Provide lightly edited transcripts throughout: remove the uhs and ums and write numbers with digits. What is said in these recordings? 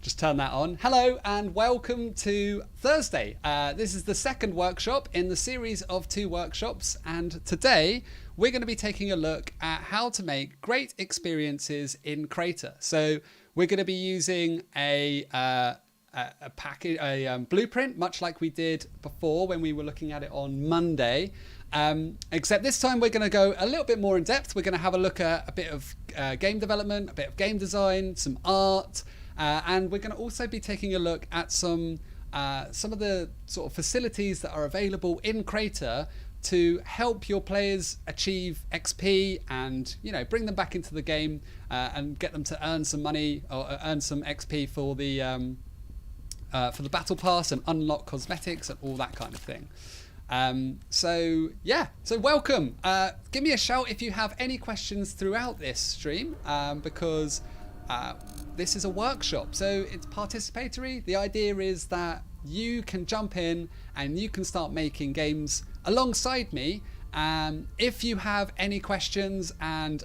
Just turn that on. Hello and welcome to Thursday. This is the second workshop in the series of 2 workshops, and today we're going to be taking a look at how to make great experiences in Crayta. So we're going to be using a blueprint, much like we did before when we were looking at it on Monday. Except this time we're going to go a little bit more in depth. We're going to have a look at a bit of game development, a bit of game design, some art. And we're going to also be taking a look at some of the sort of facilities that are available in Crayta to help your players achieve XP and, you know, bring them back into the game and get them to earn some money or earn some XP for the battle pass and unlock cosmetics and all that kind of thing. So welcome. Give me a shout if you have any questions throughout this stream, because this is a workshop, so it's participatory. The idea is that you can jump in and you can start making games alongside me. If you have any questions and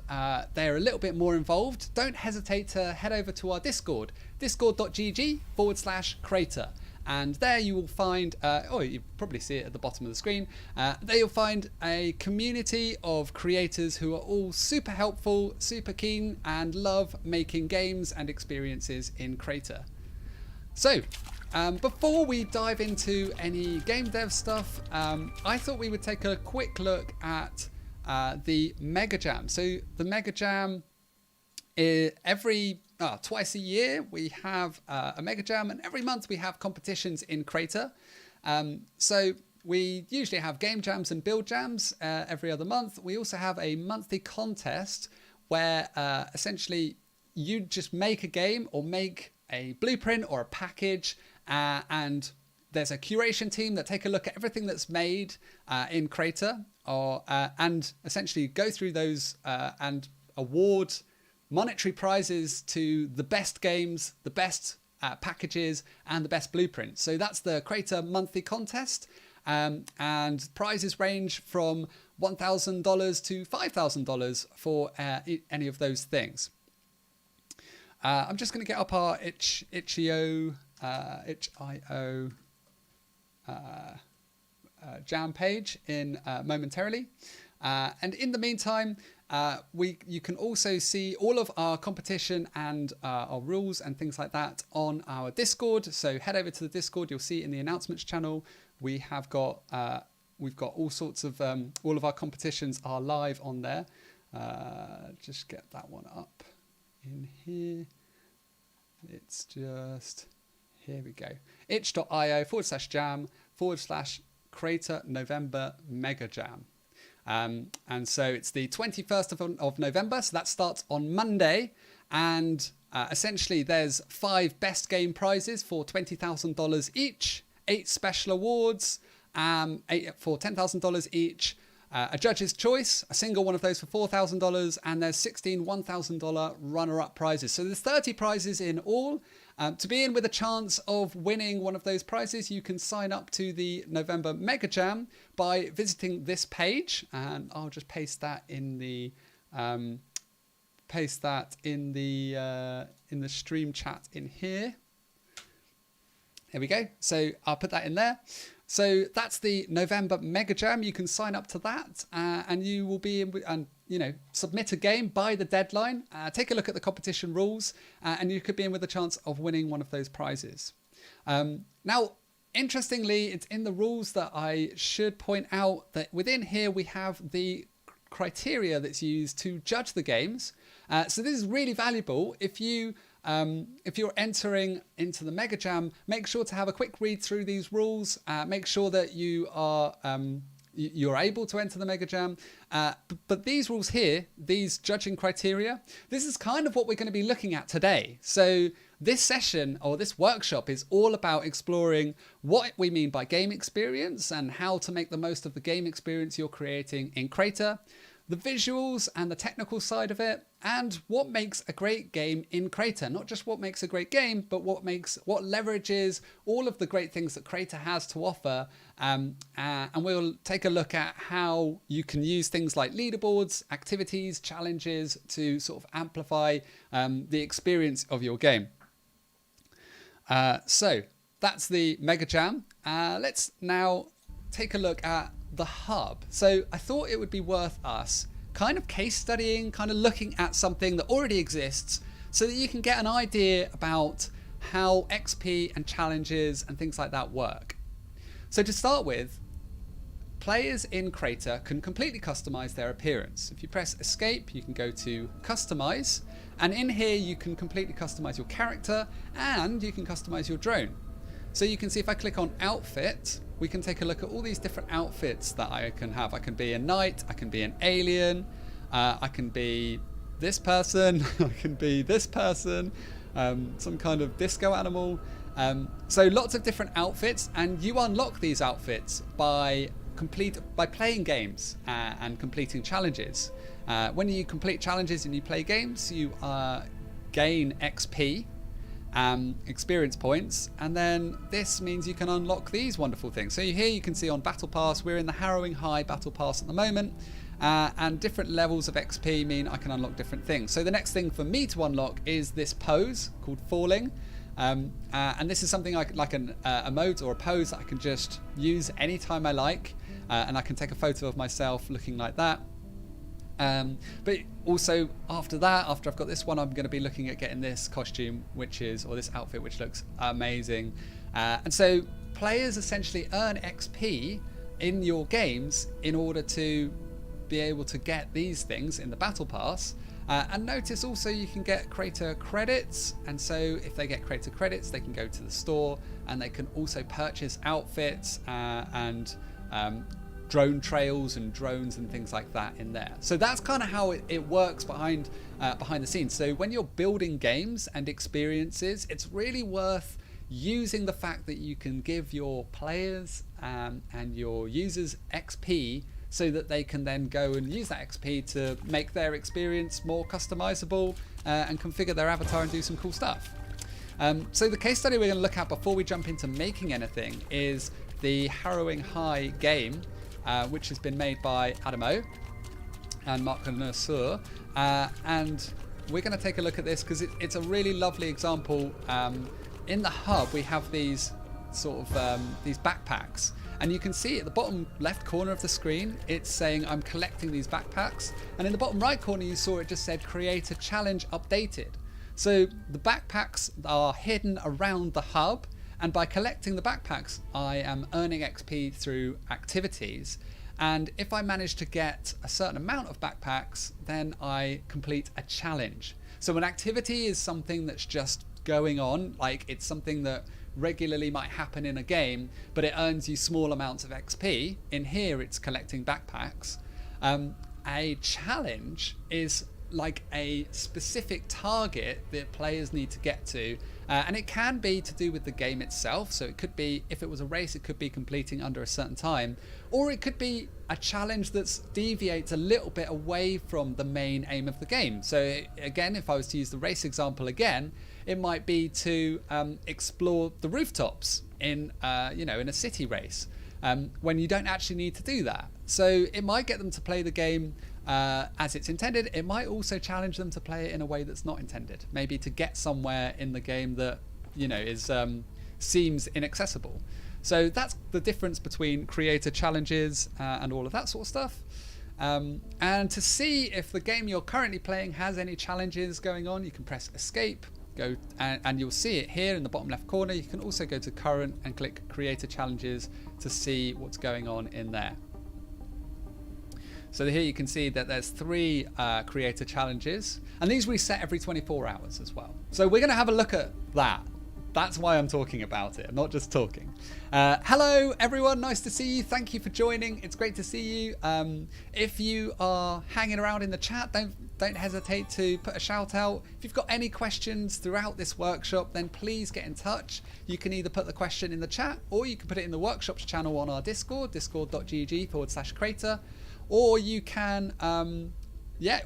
they're a little bit more involved, don't hesitate to head over to our Discord, discord.gg/Crayta. And there you will find, you probably see it at the bottom of the screen, there you'll find a community of creators who are all super helpful, super keen, and love making games and experiences in Crayta. So, before we dive into any game dev stuff, I thought we would take a quick look at the Mega Jam. So the Mega Jam, twice a year we have a Mega Jam, and every month we have competitions in Crayta. So we usually have game jams and build jams every other month. We also have a monthly contest where essentially you just make a game or make a blueprint or a package, and there's a curation team that take a look at everything that's made in Crayta, and essentially go through those and award monetary prizes to the best games, the best packages, and the best blueprints. So that's the Crayta monthly contest, and prizes range from $1,000 to $5,000 for any of those things. I'm just going to get up our itch.io jam page in momentarily, and in the meantime, you can also see all of our competition and our rules and things like that on our Discord. So head over to the Discord. You'll see in the announcements channel we've got all sorts of all of our competitions are live on there. Just get that one up in here. It's just here we go. itch.io/jam/Crayta November Mega Jam. And so it's the 21st of November, so that starts on Monday, and essentially there's 5 best game prizes for $20,000 each, 8 special awards 8 for $10,000 each, a judge's choice, a single one of those for $4,000, and there's 16 $1,000 runner-up prizes. So there's 30 prizes in all. To be in with a chance of winning one of those prizes, you can sign up to the November Mega Jam by visiting this page, and I'll just paste that in the stream chat in here. There we go. So I'll put that in there. So that's the November Mega Jam. You can sign up to that, and you will be in, and submit a game by the deadline. Take a look at the competition rules, and you could be in with a chance of winning one of those prizes. Now, interestingly, it's in the rules that I should point out that within here we have the criteria that's used to judge the games. So this is really valuable. If you're entering into the Mega Jam, make sure to have a quick read through these rules. Make sure that you're able to enter the Mega Jam. But these rules here, these judging criteria, this is kind of what we're going to be looking at today. So this session or this workshop is all about exploring what we mean by game experience and how to make the most of the game experience you're creating in Crayta, the visuals and the technical side of it, and what makes a great game in Crayta. Not just what makes a great game, but what leverages all of the great things that Crayta has to offer. And we'll take a look at how you can use things like leaderboards, activities, challenges to sort of amplify the experience of your game. So that's the Mega Jam. Let's now take a look at the hub. So I thought it would be worth us kind of case studying, kind of looking at something that already exists so that you can get an idea about how XP and challenges and things like that work. So to start with, players in Crayta can completely customize their appearance. If you press escape, you can go to customize, and in here you can completely customize your character and you can customize your drone. So you can see if I click on outfit, we can take a look at all these different outfits that I can have. I can be a knight, I can be an alien, I can be this person, I can be this person, some kind of disco animal. So lots of different outfits, and you unlock these outfits by playing games and completing challenges. When you complete challenges and you play games, you gain XP, experience points, and then this means you can unlock these wonderful things. So here you can see on Battle Pass, we're in the Harrowing High Battle Pass at the moment, and different levels of XP mean I can unlock different things. So the next thing for me to unlock is this pose called Falling. And this is something like a mode or a pose that I can just use anytime I like, and I can take a photo of myself looking like that. But also after I've got this one, I'm going to be looking at getting this costume, or this outfit, which looks amazing. And so players essentially earn XP in your games in order to be able to get these things in the Battle Pass. And notice also you can get Crayta credits, and so if they get Crayta credits, they can go to the store and they can also purchase outfits and drone trails and drones and things like that in there. So that's kind of how it works behind the scenes. So when you're building games and experiences, it's really worth using the fact that you can give your players and your users XP, so that they can then go and use that XP to make their experience more customizable and configure their avatar and do some cool stuff. So the case study we're going to look at before we jump into making anything is the Harrowing High game, which has been made by Adamo and Mark Connoisseur, and we're going to take a look at this because it's a really lovely example. In the hub we have these sort of these backpacks, and you can see at the bottom left corner of the screen it's saying I'm collecting these backpacks, and in the bottom right corner you saw it just said create a challenge updated. So the backpacks are hidden around the hub, and by collecting the backpacks I am earning XP through activities, and if I manage to get a certain amount of backpacks then I complete a challenge. So an activity is something that's just going on, like it's something that regularly might happen in a game, but it earns you small amounts of XP. In here it's collecting backpacks. A challenge is like a specific target that players need to get to, and it can be to do with the game itself. So it could be, if it was a race, it could be completing under a certain time, or it could be a challenge that deviates a little bit away from the main aim of the game. So again, if I was to use the race example again, it might be to explore the rooftops in in a city race, when you don't actually need to do that. So it might get them to play the game as it's intended. It might also challenge them to play it in a way that's not intended, maybe to get somewhere in the game that is seems inaccessible. So that's the difference between creator challenges and all of that sort of stuff. And to see if the game you're currently playing has any challenges going on, you can press escape, go and you'll see it here in the bottom left corner. You can also go to current and click creator challenges to see what's going on in there. So here you can see that there's 3 creator challenges, and these reset every 24 hours as well. So we're going to have a look at that. That's why I'm talking about it. I'm not just talking. Hello everyone, nice to see you. Thank you for joining. It's great to see you. If you are hanging around in the chat, don't hesitate to put a shout out. If you've got any questions throughout this workshop, then please get in touch. You can either put the question in the chat, or you can put it in the workshops channel on our Discord, discord.gg/Crayta, or you can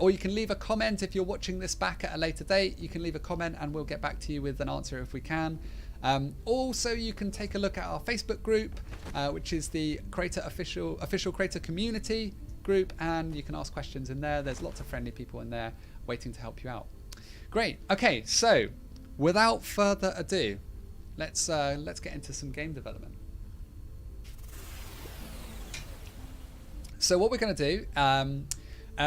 or you can leave a comment. If you're watching this back at a later date, you can leave a comment and we'll get back to you with an answer if we can. Also, you can take a look at our Facebook group, which is the Crayta official Crayta community group, and you can ask questions in there. There's lots of friendly people in there waiting to help you out. Great. Okay, so without further ado, let's get into some game development. So what we're going to do,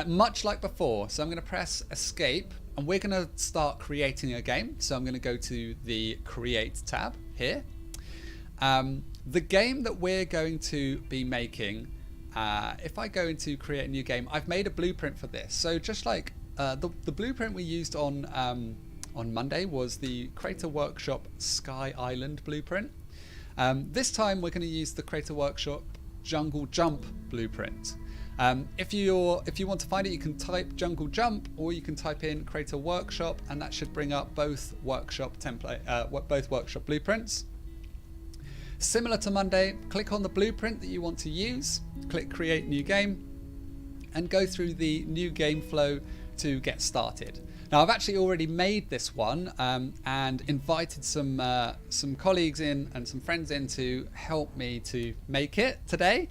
much like before, so I'm going to press escape and we're going to start creating a game. So I'm going to go to the create tab here. The game that we're going to be making, if I go into create a new game, I've made a blueprint for this. So just like the blueprint we used on Monday was the Crayta Workshop Sky Island blueprint. This time we're going to use the Crayta Workshop Jungle Jump blueprint. If you want to find it, you can type Jungle Jump or you can type in Crayta Workshop, and that should bring up both workshop both workshop blueprints. Similar to Monday, click on the blueprint that you want to use, click Create New Game, and go through the new game flow to get started. Now I've actually already made this one and invited some colleagues in and some friends in to help me to make it today.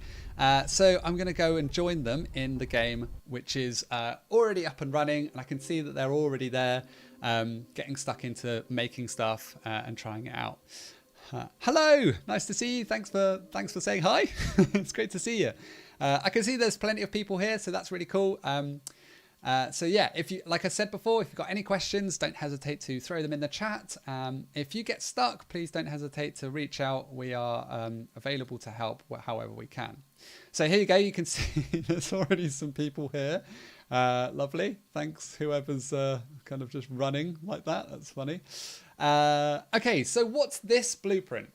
So I'm going to go and join them in the game, which is already up and running, and I can see that they're already there, getting stuck into making stuff and trying it out. Hello, nice to see you. Thanks for saying hi. It's great to see you. I can see there's plenty of people here, so that's really cool. So yeah, if you, like I said before, if you've got any questions, don't hesitate to throw them in the chat. If you get stuck, please don't hesitate to reach out. We are available to help however we can. So here you go. You can see there's already some people here. Lovely. Thanks, whoever's kind of just running like that. That's funny. Okay, so what's this blueprint?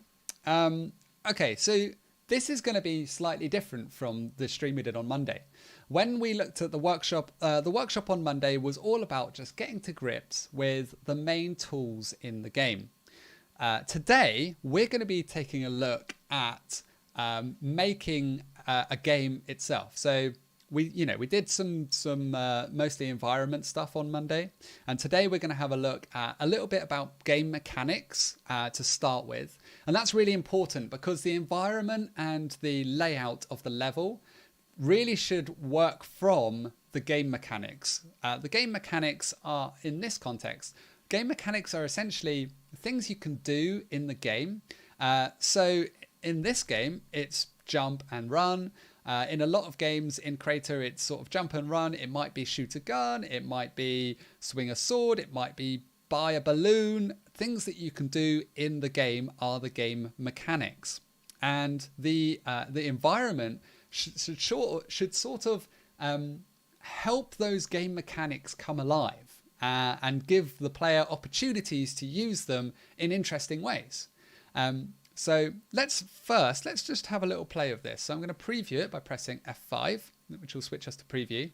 Okay, so this is going to be slightly different from the stream we did on Monday. When we looked at the workshop on Monday was all about just getting to grips with the main tools in the game. Today, we're going to be taking a look at making a game itself. So we did some mostly environment stuff on Monday, and today we're going to have a look at a little bit about game mechanics to start with. And that's really important because the environment and the layout of the level really should work from the game mechanics. The game mechanics are, in this context, game mechanics are essentially things you can do in the game. So in this game, it's jump and run. In a lot of games in Crayta, it's sort of jump and run. It might be shoot a gun. It might be swing a sword. It might be buy a balloon. Things that you can do in the game are the game mechanics. And the environment should sort of help those game mechanics come alive and give the player opportunities to use them in interesting ways. So let's just have a little play of this. So I'm going to preview it by pressing F5, which will switch us to preview.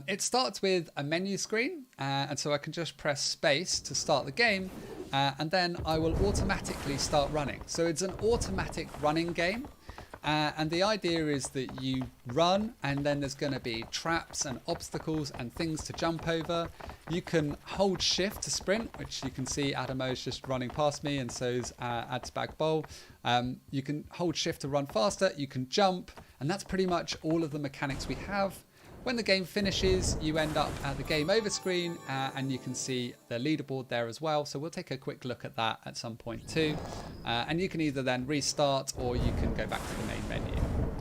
It starts with a menu screen, and so I can just press space to start the game, and then I will automatically start running. So it's an automatic running game. And the idea is that you run and then there's going to be traps and obstacles and things to jump over. You can hold shift to sprint, which you can see Adamo's just running past me, and so's Adsbag Bowl. You can hold shift to run faster, you can jump, and that's pretty much all of the mechanics we have. When the game finishes, you end up at the game over screen, and you can see the leaderboard there as well. So we'll take a quick look at that at some point too. And you can either then restart or you can go back to the main menu.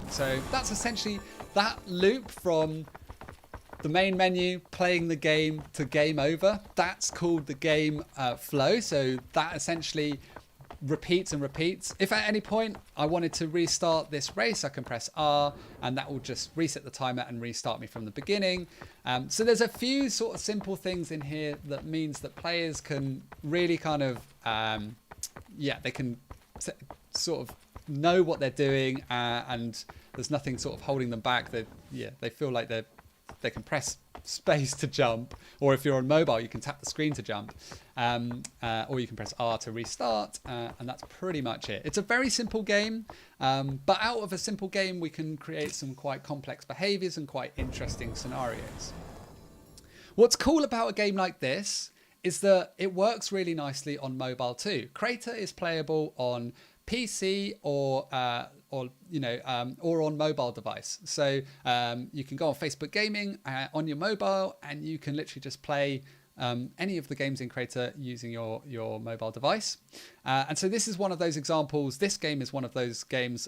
So that's essentially that loop from the main menu, playing the game to game over. That's called the game flow. So that essentially repeats and repeats. If at any point I wanted to restart this race, I can press R and that will just reset the timer and restart me from the beginning. So there's a few sort of simple things in here that means that players can really kind of, they can sort of know what they're doing, and there's nothing sort of holding them back. They feel like they can press space to jump, or if you're on mobile you can tap the screen to jump, or you can press R to restart, and that's pretty much it. It's a very simple game, but out of a simple game we can create some quite complex behaviors and quite interesting scenarios. What's cool about a game like this is that it works really nicely on mobile too. Crayta is playable on PC or on mobile device. So you can go on Facebook Gaming on your mobile, and you can literally just play any of the games in Crayta using your mobile device. And so this is one of those examples. This game is one of those games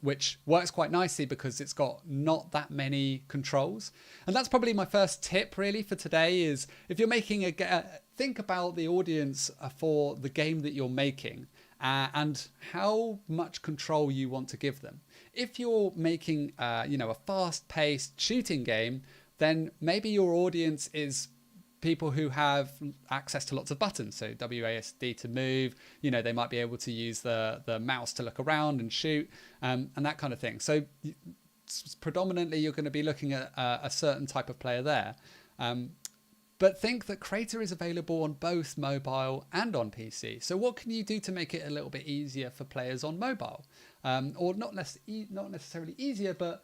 which works quite nicely because it's got not that many controls. And that's probably my first tip really for today is if you're making think about the audience for the game that you're making and how much control you want to give them. If you're making a fast-paced shooting game, then maybe your audience is people who have access to lots of buttons, so WASD to move, they might be able to use the mouse to look around and shoot, and that kind of thing. So predominantly you're going to be looking at a certain type of player there. But think that Crayta is available on both mobile and on PC. So what can you do to make it a little bit easier for players on mobile? Or not necessarily easier, but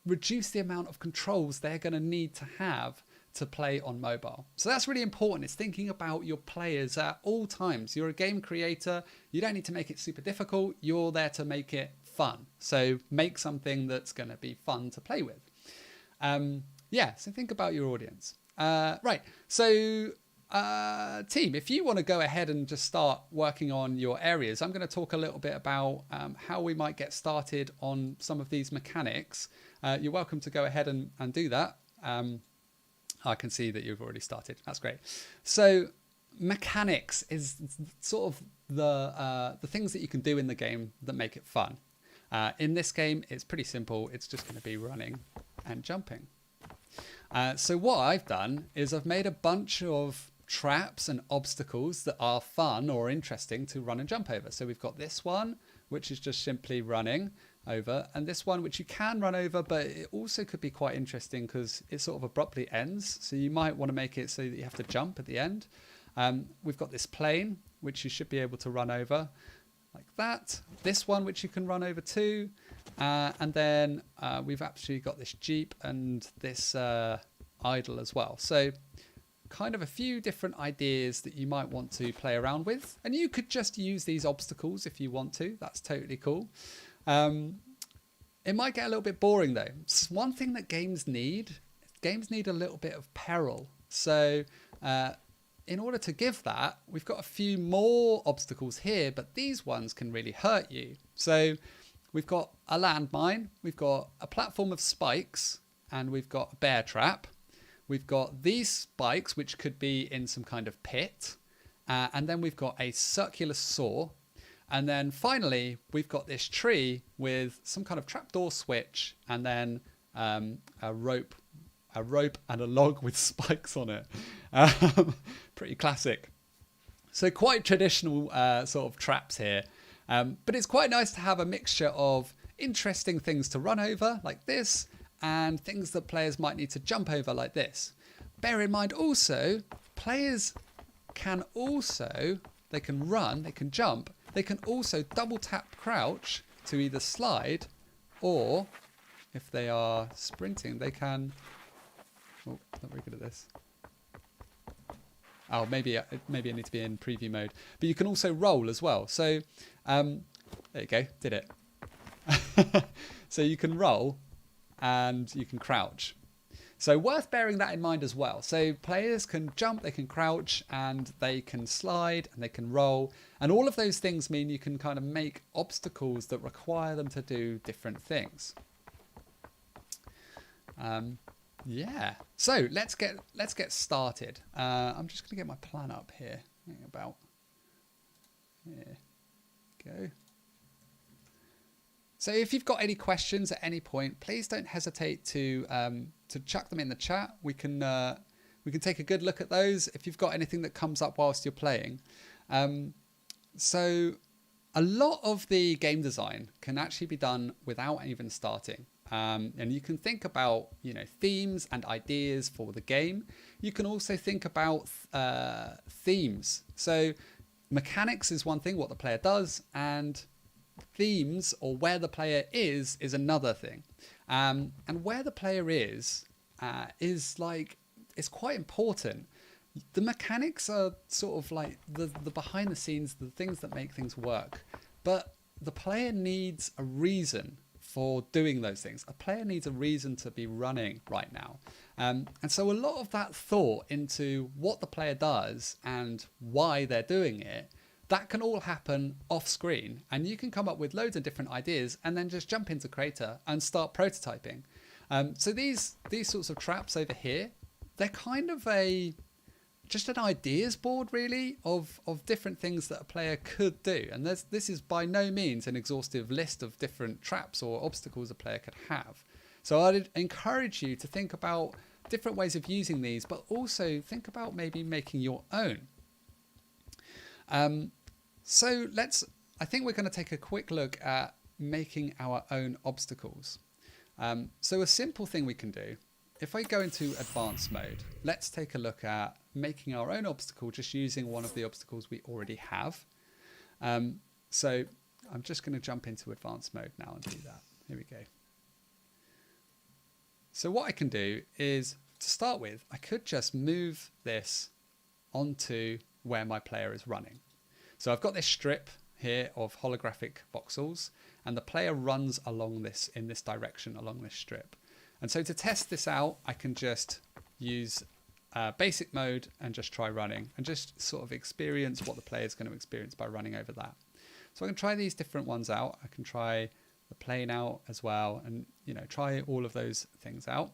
reduce the amount of controls they're going to need to have to play on mobile. So that's really important. It's thinking about your players at all times. You're a game creator. You don't need to make it super difficult. You're there to make it fun. So make something that's going to be fun to play with. So think about your audience. Right. So team, if you want to go ahead and just start working on your areas, I'm going to talk a little bit about how we might get started on some of these mechanics. You're welcome to go ahead and do that. I can see that you've already started. That's great. So mechanics is sort of the things that you can do in the game that make it fun. In this game, it's pretty simple. It's just going to be running and jumping. So what I've done is I've made a bunch of traps and obstacles that are fun or interesting to run and jump over. So we've got this one, which is just simply running over, and this one which you can run over, but it also could be quite interesting because it sort of abruptly ends, so you might want to make it so that you have to jump at the end. We've got this plane which you should be able to run over like that, this one which you can run over too, and then we've actually got this Jeep and this idle as well. So kind of a few different ideas that you might want to play around with, and you could just use these obstacles if you want to. That's totally cool. It might get a little bit boring though. It's one thing that games need a little bit of peril. So in order to give that, we've got a few more obstacles here, but these ones can really hurt you. So we've got a landmine, we've got a platform of spikes, and we've got a bear trap. We've got these spikes, which could be in some kind of pit. And then we've got a circular saw. And then finally, we've got this tree with some kind of trapdoor switch, and then a rope and a log with spikes on it. Pretty classic. So quite traditional sort of traps here. But it's quite nice to have a mixture of interesting things to run over like this and things that players might need to jump over like this. Bear in mind also, players can also, they can run, they can jump, they can also double tap crouch to either slide, or if they are sprinting, they can, oh, not very good at this. Oh, maybe I need to be in preview mode. But you can also roll as well. So there you go, did it. So you can roll and you can crouch. So worth bearing that in mind as well. So players can jump, they can crouch, and they can slide, and they can roll. And all of those things mean you can kind of make obstacles that require them to do different things. Yeah. So let's get started. I'm just going to get my plan up here. About here. Go. So if you've got any questions at any point, please don't hesitate to chuck them in the chat. We can take a good look at those if you've got anything that comes up whilst you're playing. So a lot of the game design can actually be done without even starting. And you can think about, themes and ideas for the game. You can also think about themes. So mechanics is one thing, what the player does, and themes, or where the player is another thing. And where the player is quite important. The mechanics are sort of like the behind the scenes, the things that make things work. But the player needs a reason for doing those things. A player needs a reason to be running right now. And so a lot of that thought into what the player does and why they're doing it, that can all happen off screen, and you can come up with loads of different ideas and then just jump into Crayta and start prototyping. So these sorts of traps over here, they're kind of just an ideas board really of different things that a player could do. And this is by no means an exhaustive list of different traps or obstacles a player could have. So I'd encourage you to think about different ways of using these, but also think about maybe making your own. So I think we're going to take a quick look at making our own obstacles. So a simple thing we can do, if I go into advanced mode, let's take a look at making our own obstacle just using one of the obstacles we already have. So I'm just going to jump into advanced mode now and do that. Here we go. So what I can do is, to start with, I could just move this onto where my player is running. So I've got this strip here of holographic voxels, and the player runs along this in this direction along this strip. And so to test this out, I can just use basic mode and just try running and just sort of experience what the player is going to experience by running over that. So I can try these different ones out. I can try the plane out as well, and try all of those things out.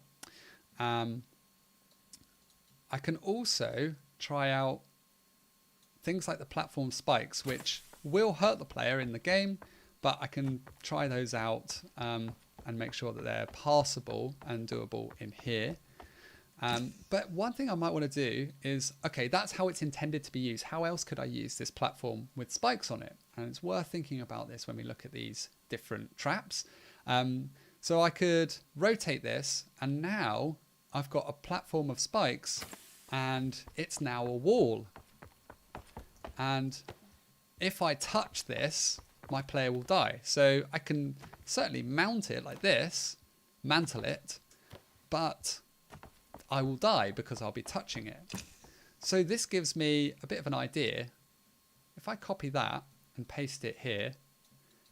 I can also try out things like the platform spikes, which will hurt the player in the game, but I can try those out and make sure that they're passable and doable in here. But one thing I might want to do is, okay, that's how it's intended to be used. How else could I use this platform with spikes on it? And it's worth thinking about this when we look at these different traps. So I could rotate this, and now I've got a platform of spikes, and it's now a wall. And if I touch this, my player will die. So I can certainly mount it like this, mantle it, but I will die because I'll be touching it. So this gives me a bit of an idea. If I copy that and paste it here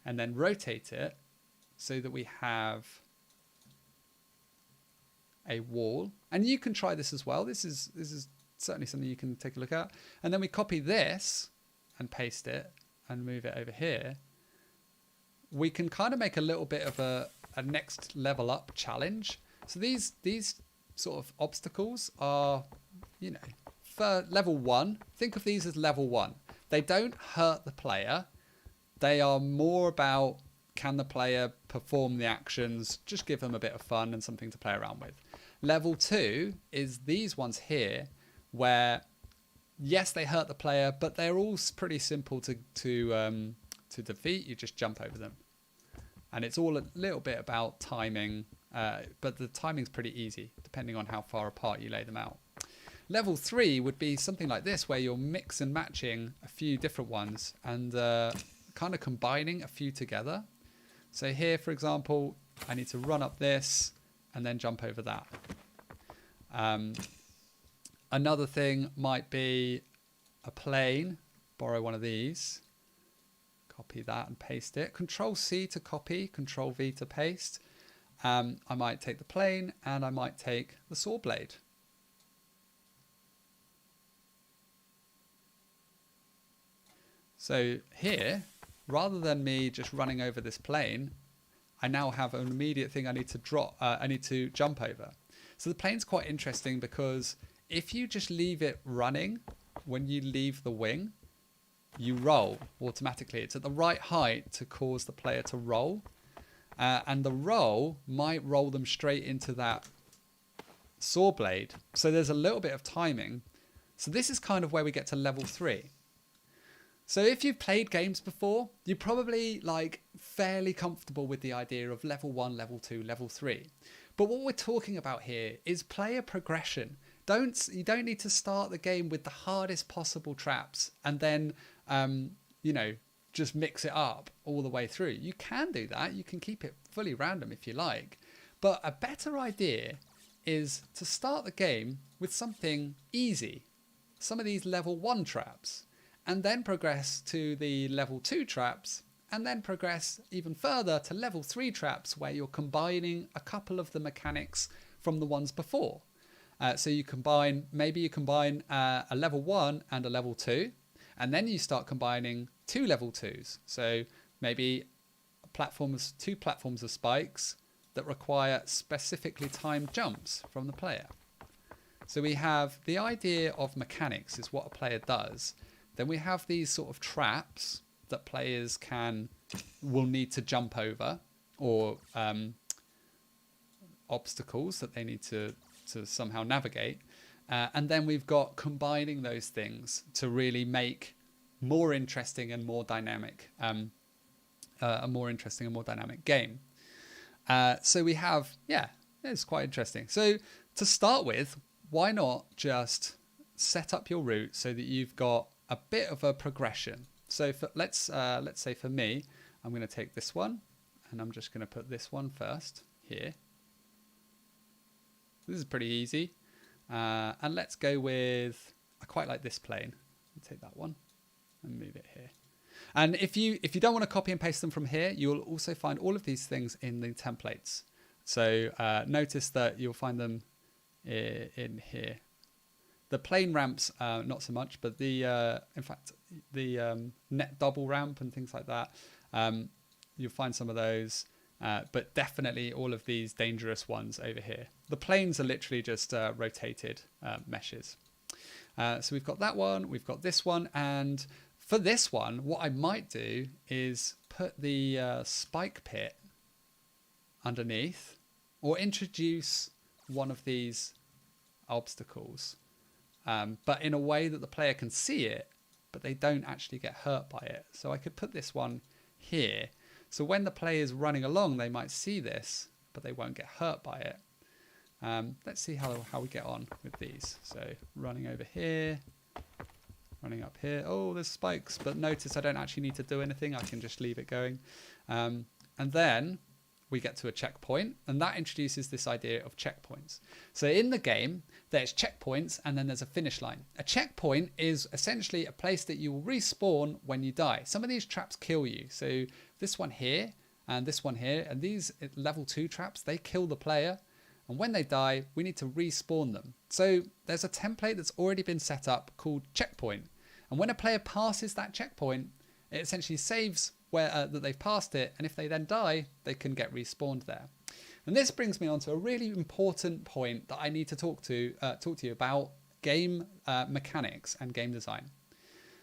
and then rotate it so that we have a wall, and you can try this as well. This is certainly something you can take a look at. And then we copy this and paste it and move it over here. We can kind of make a little bit of a next level up challenge. So these sort of obstacles are, for level 1, think of these as level 1. They don't hurt the player. They are more about, can the player perform the actions, just give them a bit of fun and something to play around with. Level 2 is these ones here, where yes, they hurt the player, but they're all pretty simple to defeat. You just jump over them, and it's all a little bit about timing, but the timing's pretty easy depending on how far apart you lay them out. Level 3 would be something like this, where you're mix and matching a few different ones and kind of combining a few together. So here, for example, I need to run up this and then jump over that. Another thing might be a plane. Borrow one of these. Copy that and paste it. Control C to copy, Control V to paste. I might take the plane and I might take the saw blade. So here, rather than me just running over this plane, I now have an immediate thing I need to jump over. So the plane's quite interesting because if you just leave it running, when you leave the wing, you roll automatically. It's at the right height to cause the player to roll. And the roll might roll them straight into that saw blade. So there's a little bit of timing. So this is kind of where we get to level 3. So if you've played games before, you're probably fairly comfortable with the idea of level 1, level 2, level 3. But what we're talking about here is player progression. You don't need to start the game with the hardest possible traps and then, just mix it up all the way through. You can do that. You can keep it fully random if you like. But a better idea is to start the game with something easy, some of these level 1 traps, and then progress to the level 2 traps, and then progress even further to level 3 traps where you're combining a couple of the mechanics from the ones before. So maybe you combine a level 1 and a level 2, and then you start combining 2 level 2s. So maybe two platforms of spikes that require specifically timed jumps from the player. So we have the idea of mechanics is what a player does. Then we have these sort of traps that players will need to jump over, or obstacles that they need to somehow navigate. And then we've got combining those things to really make more interesting and more dynamic, a more interesting and more dynamic game. So we have, it's quite interesting. So to start with, why not just set up your route so that you've got a bit of a progression? So let's say for me, I'm going to take this one, and I'm just going to put this one first here. This is pretty easy. And let's go with, I quite like this plane. I'll take that one and move it here. And if you don't want to copy and paste them from here, you will also find all of these things in the templates. So notice that you'll find them in here. The plane ramps, not so much, but the net double ramp and things like that, you'll find some of those. But definitely all of these dangerous ones over here. The planes are literally just rotated meshes. So we've got that one, we've got this one, and for this one, what I might do is put the spike pit underneath, or introduce one of these obstacles, but in a way that the player can see it, but they don't actually get hurt by it. So I could put this one here. So when the player is running along, they might see this, but they won't get hurt by it. Let's see how we get on with these. So running over here, running up here. Oh, there's spikes, but notice I don't actually need to do anything. I can just leave it going. And then we get to a checkpoint, and that introduces this idea of checkpoints. So in the game, there's checkpoints, and then there's a finish line. A checkpoint is essentially a place that you will respawn when you die. Some of these traps kill you. So this one here, and this one here, and these level 2 traps, they kill the player. And when they die, we need to respawn them. So there's a template that's already been set up called checkpoint. And when a player passes that checkpoint, it essentially saves that they've passed it, and if they then die, they can get respawned there. And this brings me on to a really important point that I need to talk to you about game mechanics and game design.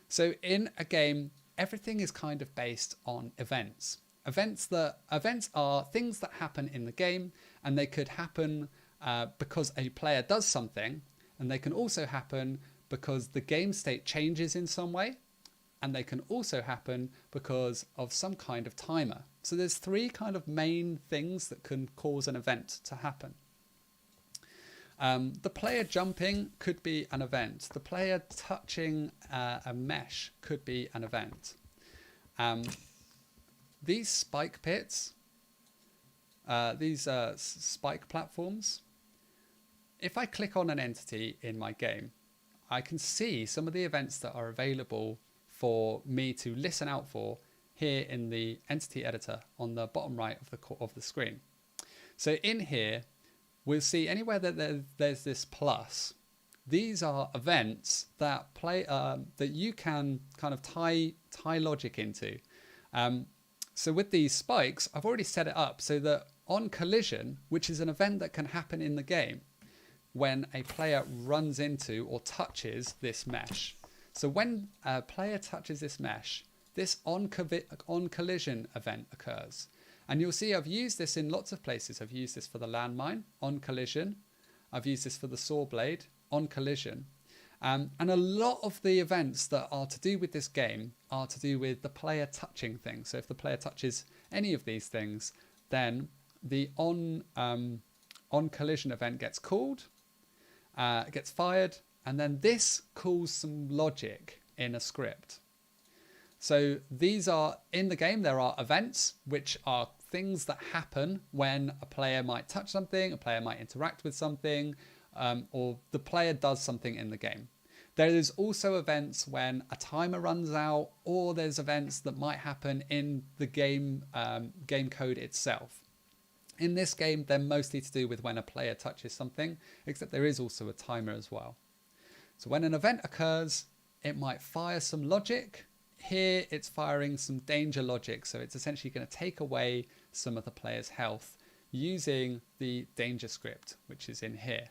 So in a game, everything is kind of based on events. Events are things that happen in the game, and they could happen because a player does something, and they can also happen because the game state changes in some way. And they can also happen because of some kind of timer. So there's 3 kind of main things that can cause an event to happen. The player jumping could be an event. The player touching a mesh could be an event. These spike pits, these spike platforms, if I click on an entity in my game, I can see some of the events that are available for me to listen out for here in the entity editor on the bottom right of the screen. So in here, we'll see anywhere that there's this plus. These are events that that you can kind of tie logic into. So with these spikes, I've already set it up so that on collision, which is an event that can happen in the game, when a player runs into or touches this mesh. So when a player touches this mesh, this on collision event occurs. And you'll see I've used this in lots of places. I've used this for the landmine, on collision. I've used this for the saw blade, on collision. And a lot of the events that are to do with this game are to do with the player touching things. So if the player touches any of these things, then the on collision event gets called, gets fired, and then this calls some logic in a script. So these are, in the game, there are events, which are things that happen when a player might touch something, a player might interact with something, or the player does something in the game. There is also events when a timer runs out, or there's events that might happen in the game code itself. In this game, they're mostly to do with when a player touches something, except there is also a timer as well. So when an event occurs, it might fire some logic. Here, it's firing some danger logic. So it's essentially going to take away some of the player's health using the danger script, which is in here.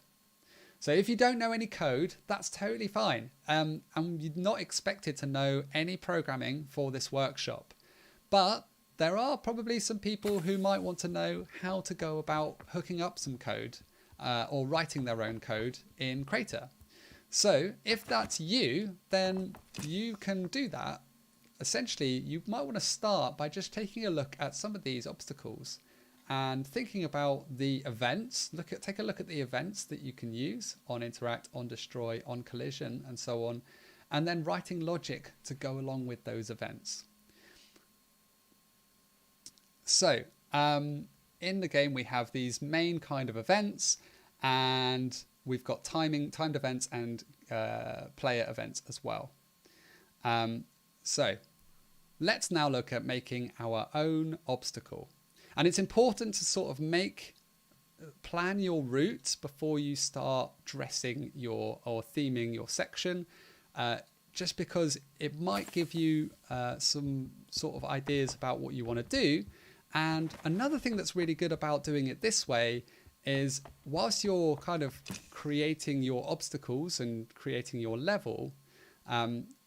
So if you don't know any code, that's totally fine. And you're not expected to know any programming for this workshop. But there are probably some people who might want to know how to go about hooking up some code or writing their own code in Crayta. So if that's you, then you can do that. Essentially, you might want to start by just taking a look at some of these obstacles and thinking about the events. Take a look at the events that you can use on interact, on destroy, on collision, and so on, and then writing logic to go along with those events. So in the game, we have these main kind of events, and we've got timed events and player events as well. So let's now look at making our own obstacle. And it's important to sort of plan your route before you start dressing or theming your section, just because it might give you some sort of ideas about what you want to do. And another thing that's really good about doing it this way is whilst you're kind of creating your obstacles and creating your level,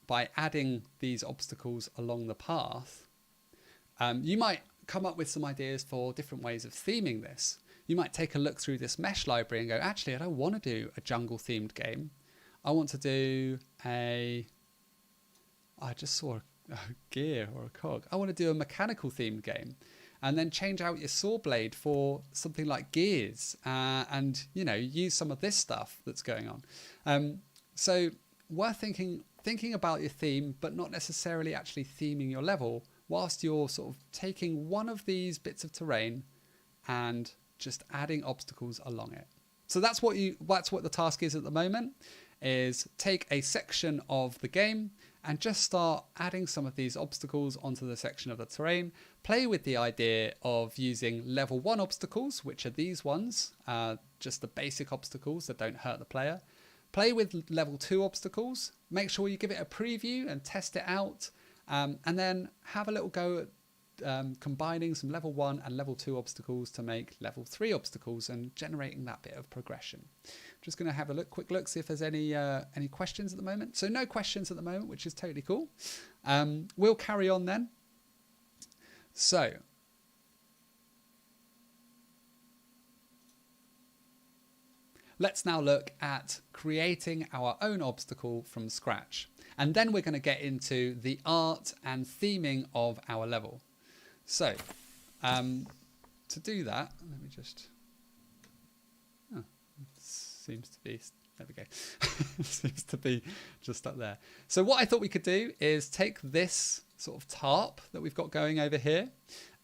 by adding these obstacles along the path, you might come up with some ideas for different ways of theming this. You might take a look through this mesh library and go, actually, I don't want to do a jungle themed game. I want to do I just saw a gear or a cog. I want to do a mechanical themed game. And then change out your saw blade for something like gears, and use some of this stuff that's going on. So worth thinking about your theme, but not necessarily actually theming your level, whilst you're sort of taking one of these bits of terrain and just adding obstacles along it. So that's what the task is at the moment, is take a section of the game and just start adding some of these obstacles onto the section of the terrain. Play with the idea of using level 1 obstacles, which are these ones, just the basic obstacles that don't hurt the player. Play with level 2 obstacles. Make sure you give it a preview and test it out. And then have a little go at combining some level 1 and level 2 obstacles to make level 3 obstacles and generating that bit of progression. Just going to have a quick look, see if there's any questions at the moment. So no questions at the moment, which is totally cool. We'll carry on then. So let's now look at creating our own obstacle from scratch. And then we're going to get into the art and theming of our level. So to do that, let me just... seems to be, there we go. Seems to be just up there. So what I thought we could do is take this sort of tarp that we've got going over here.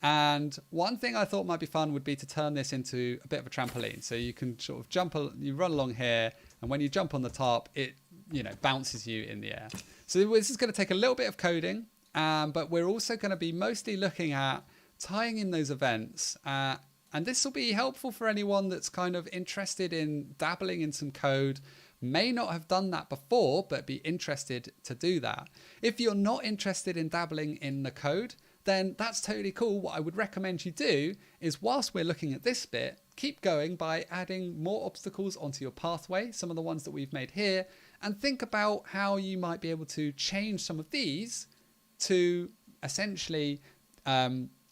And one thing I thought might be fun would be to turn this into a bit of a trampoline. So you can sort of you run along here, and when you jump on the tarp, it bounces you in the air. So this is going to take a little bit of coding, but we're also going to be mostly looking at tying in those events. And this will be helpful for anyone that's kind of interested in dabbling in some code, may not have done that before, but be interested to do that. If you're not interested in dabbling in the code, then that's totally cool. What I would recommend you do is, whilst we're looking at this bit, keep going by adding more obstacles onto your pathway, some of the ones that we've made here, and think about how you might be able to change some of these to essentially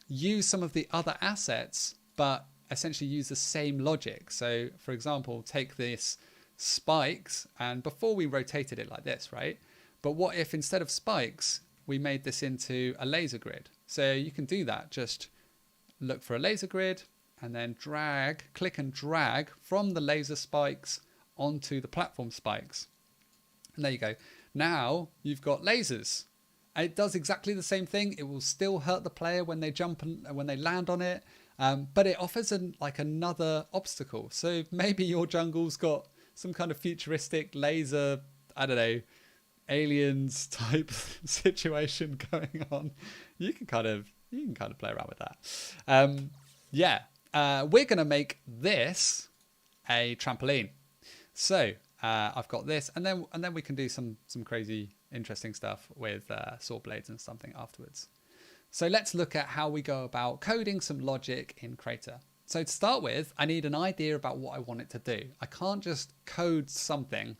use some of the other assets, but essentially use the same logic. So for example, take this spikes, and before we rotated it like this, right? But what if instead of spikes, we made this into a laser grid? So you can do that. Just look for a laser grid and then click and drag from the laser spikes onto the platform spikes. And there you go. Now you've got lasers. It does exactly the same thing. It will still hurt the player when they jump and when they land on it. But it offers another obstacle. So maybe your jungle's got some kind of futuristic laser, I don't know, aliens type situation going on. You can kind of play around with that. Yeah, we're going to make this a trampoline. So I've got this, and then we can do some crazy interesting stuff with saw blades and something afterwards. So let's look at how we go about coding some logic in Crayta. So to start with, I need an idea about what I want it to do. I can't just code something.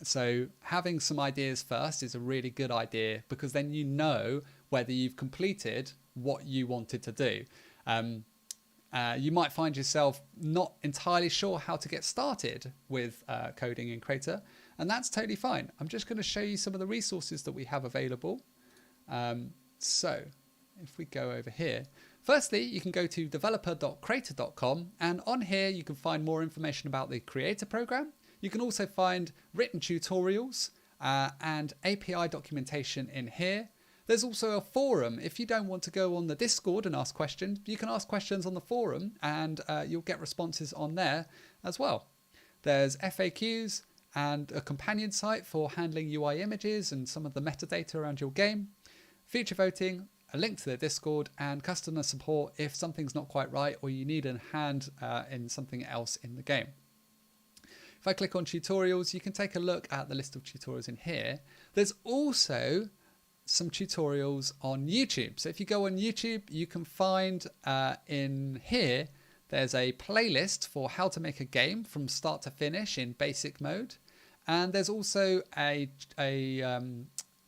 So having some ideas first is a really good idea, because then you know whether you've completed what you wanted to do. You might find yourself not entirely sure how to get started with coding in Crayta, and that's totally fine. I'm just going to show you some of the resources that we have available. So if we go over here, firstly, you can go to developer.crayta.com, and on here you can find more information about the Creator program. You can also find written tutorials and API documentation in here. There's also a forum. If you don't want to go on the Discord and ask questions, you can ask questions on the forum, and you'll get responses on there as well. There's FAQs and a companion site for handling UI images and some of the metadata around your game. Feature voting, a link to the Discord, and customer support if something's not quite right or you need a hand in something else in the game. If I click on tutorials, you can take a look at the list of tutorials in here. There's also some tutorials on YouTube. So if you go on YouTube, you can find in here, there's a playlist for how to make a game from start to finish in basic mode. And there's also a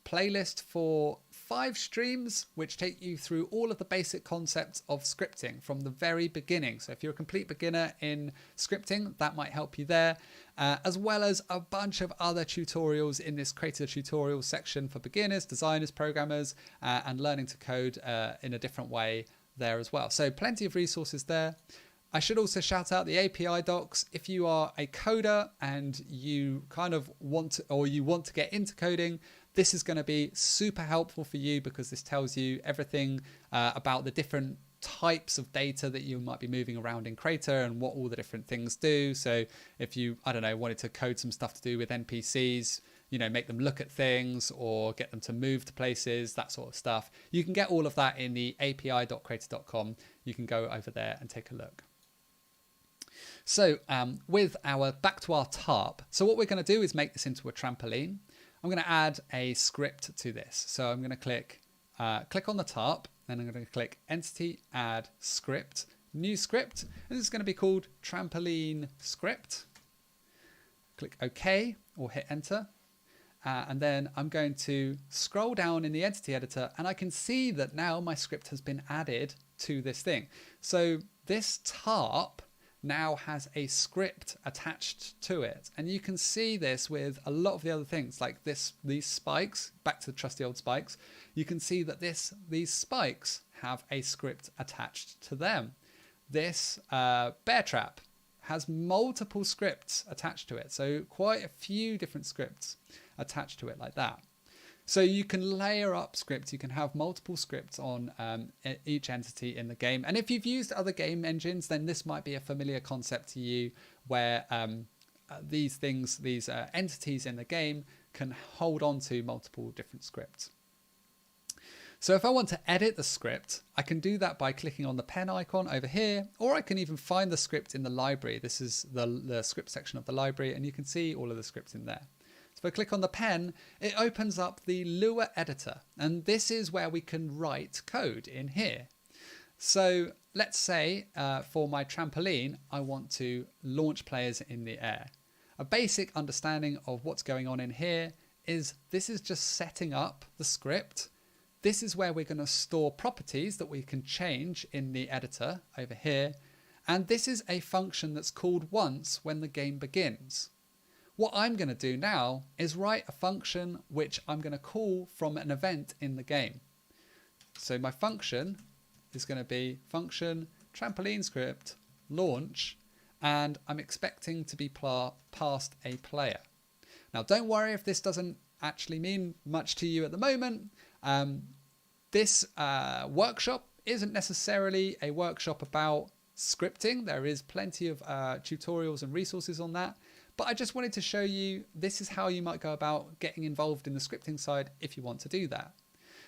playlist for 5 streams which take you through all of the basic concepts of scripting from the very beginning. So if you're a complete beginner in scripting, that might help you there, as well as a bunch of other tutorials in this Crayta tutorial section for beginners, designers, programmers, and learning to code in a different way there as well. So plenty of resources there. I should also shout out the API docs. If you are a coder and you kind of want to get into coding, this is going to be super helpful for you, because this tells you everything about the different types of data that you might be moving around in Crayta and what all the different things do. So if you, I don't know, wanted to code some stuff to do with NPCs, you know, make them look at things or get them to move to places, that sort of stuff, you can get all of that in the api.crayta.com. You can go over there and take a look. So with our back to our tarp, so what we're going to do is make this into a trampoline. I'm going to add a script to this. So I'm going to click on the tarp, and I'm going to click Entity, Add Script, New Script, and this is going to be called Trampoline Script. Click OK or hit Enter. And then I'm going to scroll down in the Entity Editor, and I can see that now my script has been added to this thing. So this tarp now has a script attached to it, and you can see this with a lot of the other things like these spikes. Back to the trusty old spikes, you can see that these spikes have a script attached to them. This bear trap has multiple scripts attached to it, so quite a few different scripts attached to it like that. So you can layer up scripts, you can have multiple scripts on each entity in the game. And if you've used other game engines, then this might be a familiar concept to you, where these entities in the game can hold on to multiple different scripts. So if I want to edit the script, I can do that by clicking on the pen icon over here, or I can even find the script in the library. This is the script section of the library, and you can see all of the scripts in there. So if I click on the pen, it opens up the Lua editor, and this is where we can write code in here. So let's say for my trampoline, I want to launch players in the air. A basic understanding of what's going on in here is this is just setting up the script. This is where we're going to store properties that we can change in the editor over here. And this is a function that's called once when the game begins. What I'm going to do now is write a function which I'm going to call from an event in the game. So my function is going to be function trampoline script launch, and I'm expecting to be passed a player. Now don't worry if this doesn't actually mean much to you at the moment. This workshop isn't necessarily a workshop about scripting. There is plenty of tutorials and resources on that. But I just wanted to show you this is how you might go about getting involved in the scripting side if you want to do that.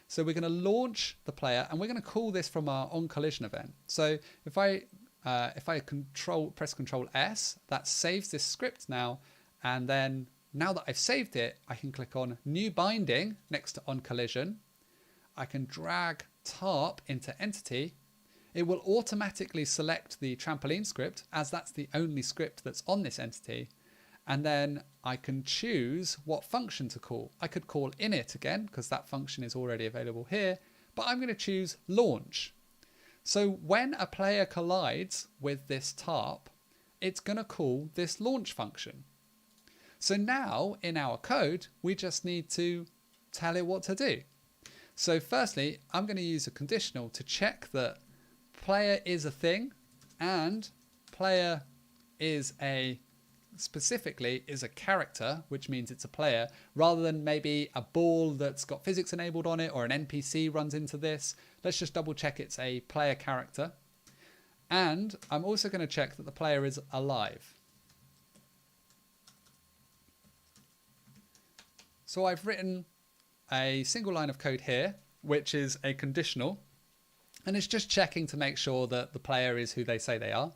So we're going to launch the player, and we're going to call this from our onCollision event. So if I if I press Control S, that saves this script now. And then now that I've saved it, I can click on New Binding next to On Collision. I can drag tarp into Entity. It will automatically select the trampoline script, as that's the only script that's on this entity. And then I can choose what function to call. I could call init again, because that function is already available here, but I'm going to choose launch. So when a player collides with this tarp, it's going to call this launch function. So now in our code, we just need to tell it what to do. So firstly, I'm going to use a conditional to check that player is a thing and player is specifically is a character, which means it's a player, rather than maybe a ball that's got physics enabled on it or an NPC runs into this. Let's just double check it's a player character. And I'm also going to check that the player is alive. So I've written a single line of code here, which is a conditional, and it's just checking to make sure that the player is who they say they are.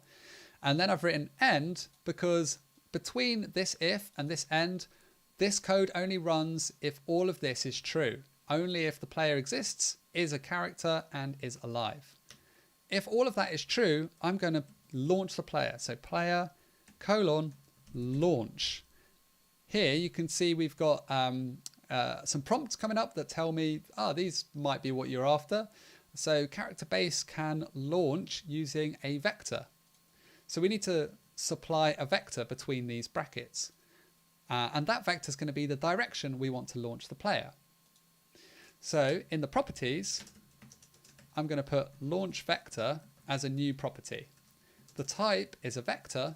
And then I've written end because between this if and this end, this code only runs if all of this is true. Only if the player exists, is a character, and is alive. If all of that is true, I'm going to launch the player. So player : launch. Here you can see we've got some prompts coming up that tell me, these might be what you're after. So character base can launch using a vector. So we need to supply a vector between these brackets. And that vector is going to be the direction we want to launch the player. So in the properties, I'm going to put launch vector as a new property. The type is a vector.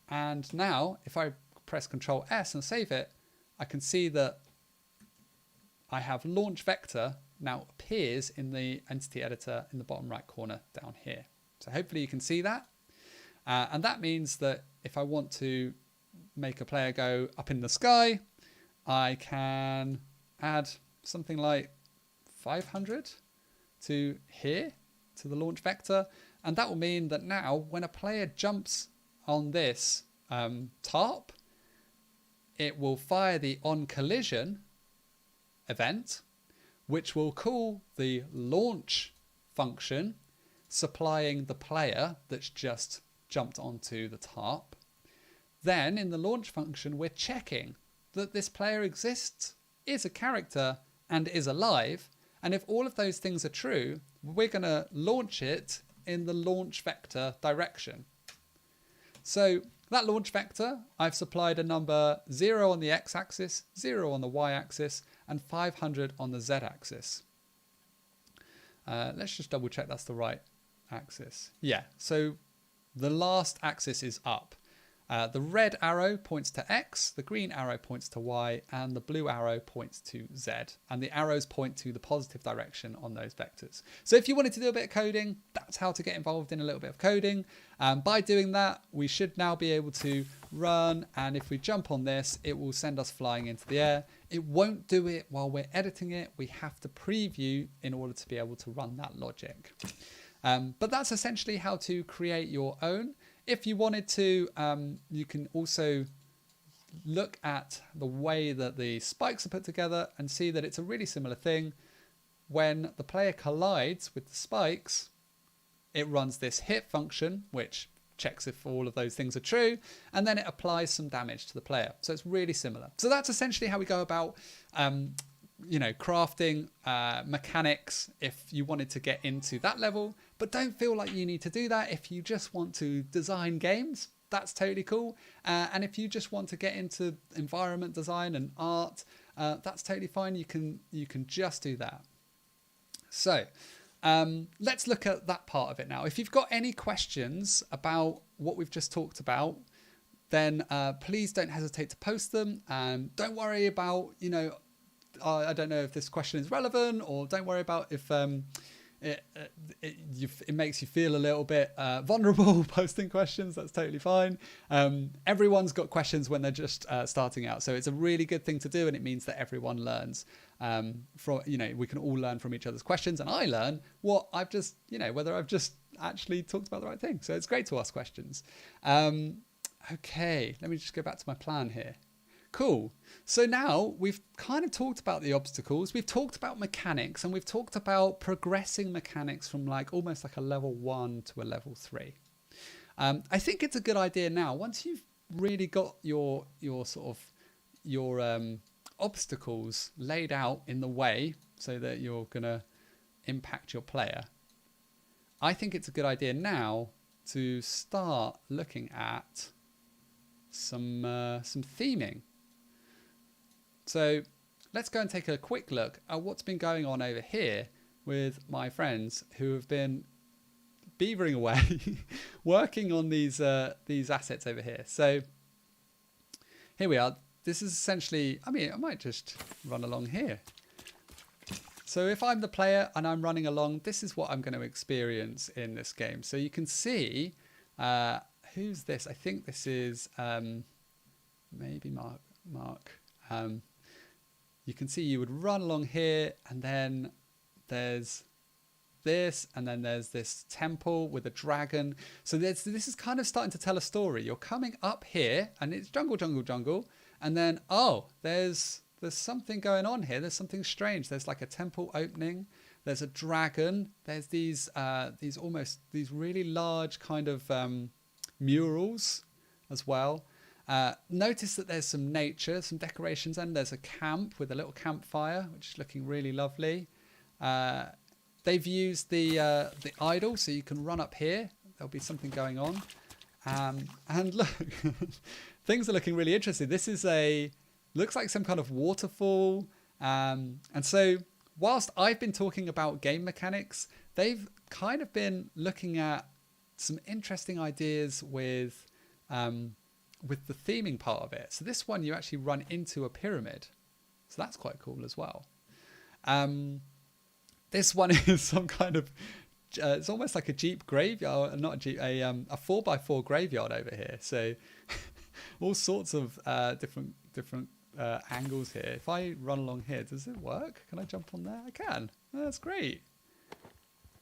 And now if I press Control S and save it, I can see that I have launch vector now appears in the entity editor in the bottom right corner down here. So hopefully you can see that. And that means that if I want to make a player go up in the sky, I can add something like 500 to here, to the launch vector. And that will mean that now when a player jumps on this tarp, it will fire the on collision event, which will call the launch function, supplying the player that's just jumped onto the tarp. Then in the launch function, we're checking that this player exists, is a character, and is alive. And if all of those things are true, we're going to launch it in the launch vector direction. So that launch vector, I've supplied a number 0 on the x-axis, 0 on the y-axis, and 500 on the z-axis. Let's just double check that's the right axis. Yeah, so the last axis is up. The red arrow points to X, the green arrow points to Y, and the blue arrow points to Z. And the arrows point to the positive direction on those vectors. So if you wanted to do a bit of coding, that's how to get involved in a little bit of coding. By doing that, we should now be able to run. And if we jump on this, it will send us flying into the air. It won't do it while we're editing it. We have to preview in order to be able to run that logic. But that's essentially how to create your own. If you wanted to, you can also look at the way that the spikes are put together and see that it's a really similar thing. When the player collides with the spikes, it runs this hit function, which checks if all of those things are true, and then it applies some damage to the player. So it's really similar. So that's essentially how we go about crafting mechanics if you wanted to get into that level. But don't feel like you need to do that if you just want to design games. That's totally cool. And if you just want to get into environment design and art, that's totally fine. You can just do that. So let's look at that part of it now. If you've got any questions about what we've just talked about, then please don't hesitate to post them. Don't worry about, I don't know if this question is relevant, or don't worry about if it makes you feel a little bit vulnerable posting questions. That's totally fine. Everyone's got questions when they're just starting out. So it's a really good thing to do, and it means that everyone learns we can all learn from each other's questions, and I learn what I've just, whether I've just actually talked about the right thing. So it's great to ask questions. Okay, let me just go back to my plan here. Cool. So now we've kind of talked about the obstacles, we've talked about mechanics, and we've talked about progressing mechanics from like almost like a level 1 to a level 3. I think it's a good idea now, once you've really got your obstacles laid out in the way so that you're going to impact your player. I think it's a good idea now to start looking at some theming. So let's go and take a quick look at what's been going on over here with my friends who have been beavering away working on these assets over here. So here we are. This is essentially, I mean, I might just run along here. So if I'm the player and I'm running along, this is what I'm going to experience in this game. So you can see, who's this? I think this is maybe Mark. You can see you would run along here, and then there's this, and then there's this temple with a dragon. So this is kind of starting to tell a story. You're coming up here, and it's jungle, jungle, jungle, and then there's something going on here. There's something strange. There's like a temple opening. There's a dragon. There's these really large kind of murals as well. Notice that there's some nature, some decorations, and there's a camp with a little campfire, which is looking really lovely. They've used the idol, so you can run up here. There'll be something going on. And look, things are looking really interesting. This is looks like some kind of waterfall. And so whilst I've been talking about game mechanics, they've kind of been looking at some interesting ideas with the theming part of it. So this one, you actually run into a pyramid. So that's quite cool as well. This one is some kind of, it's almost like a Jeep graveyard, not a Jeep, a 4x4 graveyard over here. So all sorts of different angles here. If I run along here, does it work? Can I jump on there? I can. Oh, that's great.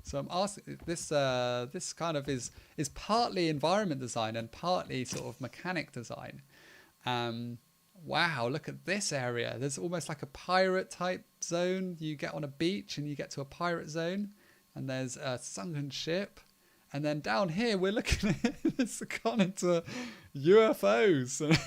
So I'm asking, this kind of is partly environment design and partly sort of mechanic design. Wow, look at this area. There's almost like a pirate type zone. You get on a beach and you get to a pirate zone, and there's a sunken ship. And then down here, we're looking at it's gone into UFOs.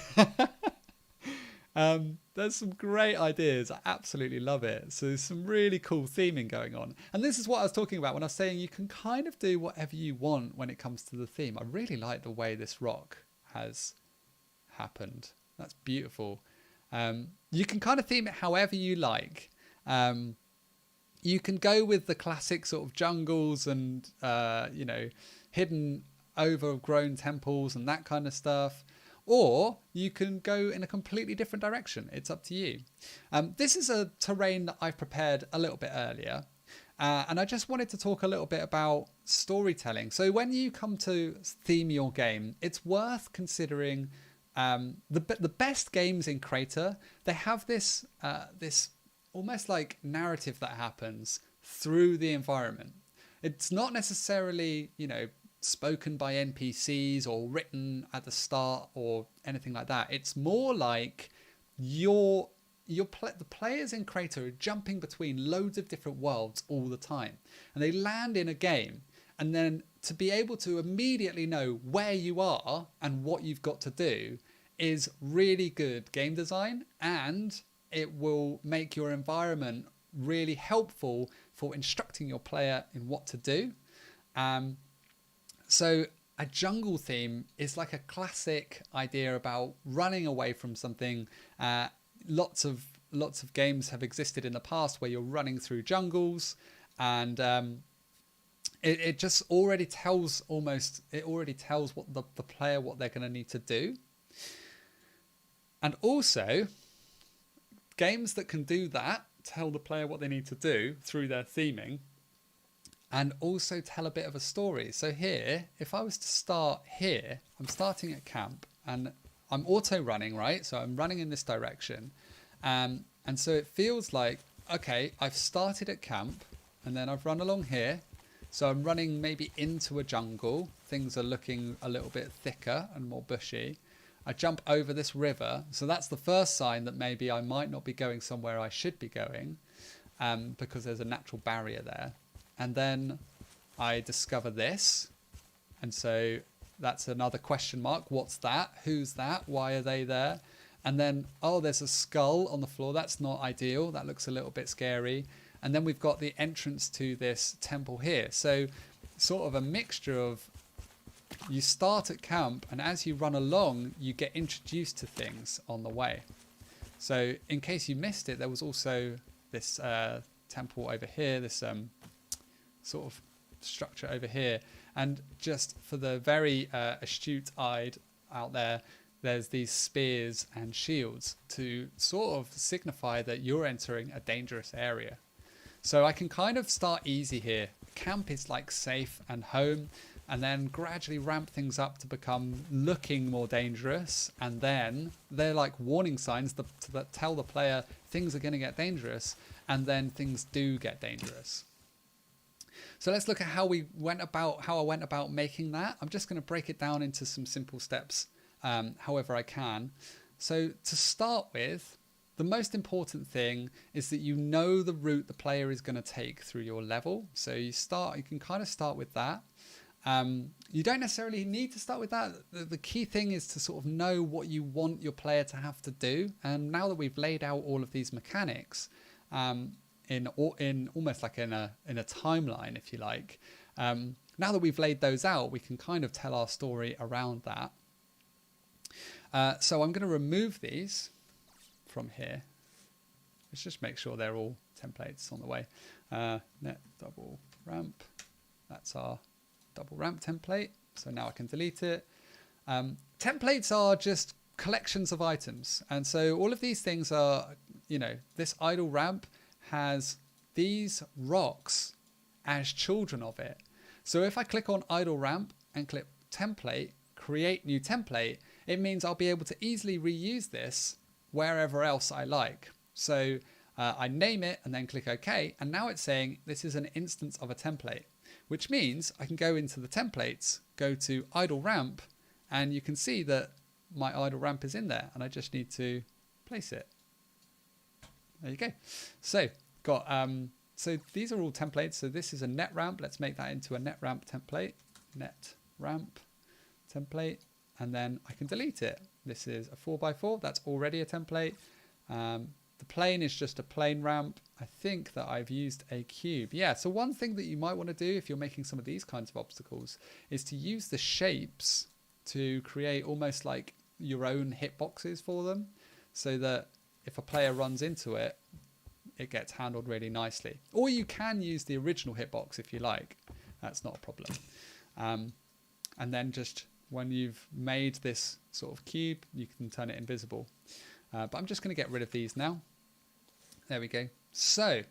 There's some great ideas. I absolutely love it. So there's some really cool theming going on. And this is what I was talking about when I was saying you can kind of do whatever you want when it comes to the theme. I really like the way this rock has happened. That's beautiful. You can kind of theme it however you like. You can go with the classic sort of jungles and, hidden overgrown temples and that kind of stuff. Or you can go in a completely different direction. It's up to you. This is a terrain that I've prepared a little bit earlier. And I just wanted to talk a little bit about storytelling. So when you come to theme your game, it's worth considering the best games in Crayta. They have this almost like narrative that happens through the environment. It's not necessarily, spoken by NPCs or written at the start or anything like that. It's more like the players in Crayta are jumping between loads of different worlds all the time, and they land in a game, and then to be able to immediately know where you are and what you've got to do is really good game design, and it will make your environment really helpful for instructing your player in what to do. So a jungle theme is like a classic idea about running away from something. Lots of games have existed in the past where you're running through jungles, and it just already tells what the player what they're going to need to do. And also, games that can do that tell the player what they need to do through their theming, and also tell a bit of a story. So here, if I was to start here, I'm starting at camp and I'm auto running, right? So I'm running in this direction. And so it feels like, okay, I've started at camp and then I've run along here. So I'm running maybe into a jungle. Things are looking a little bit thicker and more bushy. I jump over this river. So that's the first sign that maybe I might not be going somewhere I should be going, because there's a natural barrier there. And then I discover this. And so that's another question mark. What's that? Who's that? Why are they there? And then, oh, there's a skull on the floor. That's not ideal. That looks a little bit scary. And then we've got the entrance to this temple here. So sort of a mixture of, you start at camp, and as you run along, you get introduced to things on the way. So in case you missed it, there was also this temple over here, this sort of structure over here. And just for the very astute-eyed out there, there's these spears and shields to sort of signify that you're entering a dangerous area. So I can kind of start easy here. Camp is like safe and home, and then gradually ramp things up to become looking more dangerous. And then they're like warning signs that tell the player things are going to get dangerous, and then things do get dangerous. So let's look at how I went about making that. I'm just going to break it down into some simple steps, however I can. So to start with, the most important thing is that you know the route the player is going to take through your level. So you can kind of start with that. You don't necessarily need to start with that. The key thing is to sort of know what you want your player to have to do. And now that we've laid out all of these mechanics, in almost like in a timeline, if you like, now that we've laid those out, we can kind of tell our story around that. So I'm going to remove these from here. Let's just make sure they're all templates on the way. Net double ramp. That's our double ramp template. So now I can delete it. Templates are just collections of items. And so all of these things are, this idle ramp has these rocks as children of it. So if I click on idle ramp and click template, create new template, it means I'll be able to easily reuse this wherever else I like. So I name it and then click OK. And now it's saying this is an instance of a template, which means I can go into the templates, go to idle ramp, and you can see that my idle ramp is in there, and I just need to place it. There you go. So so these are all templates. So this is a net ramp. Let's make that into a net ramp template. Net ramp template, and then I can delete it. This is a 4x4. That's already a template. The plane is just a plane ramp. I think that I've used a cube. Yeah, so one thing that you might want to do if you're making some of these kinds of obstacles is to use the shapes to create almost like your own hitboxes for them, so that if a player runs into it, it gets handled really nicely. Or you can use the original hitbox if you like. That's not a problem. And then just when you've made this sort of cube, you can turn it invisible. But I'm just going to get rid of these now. There we go. So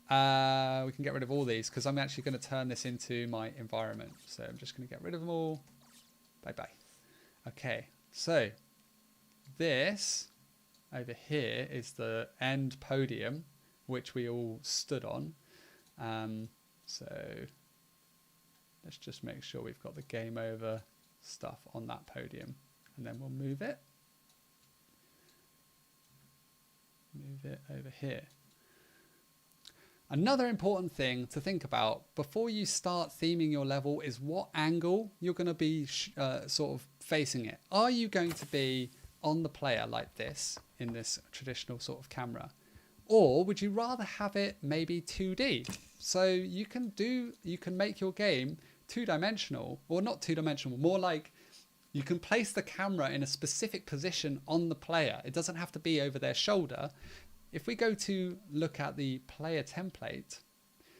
we can get rid of all these because I'm actually going to turn this into my environment. So I'm just going to get rid of them all. Bye-bye. Okay, so this over here is the end podium, which we all stood on. So let's just make sure we've got the game over stuff on that podium, and then we'll move it. Move it over here. Another important thing to think about before you start theming your level is what angle you're going to be sort of facing it. Are you going to be on the player like this in this traditional sort of camera, or would you rather have it maybe 2D? So you can make your game two-dimensional, or not two-dimensional, more like you can place the camera in a specific position on the player. It doesn't have to be over their shoulder. If we go to look at the player template,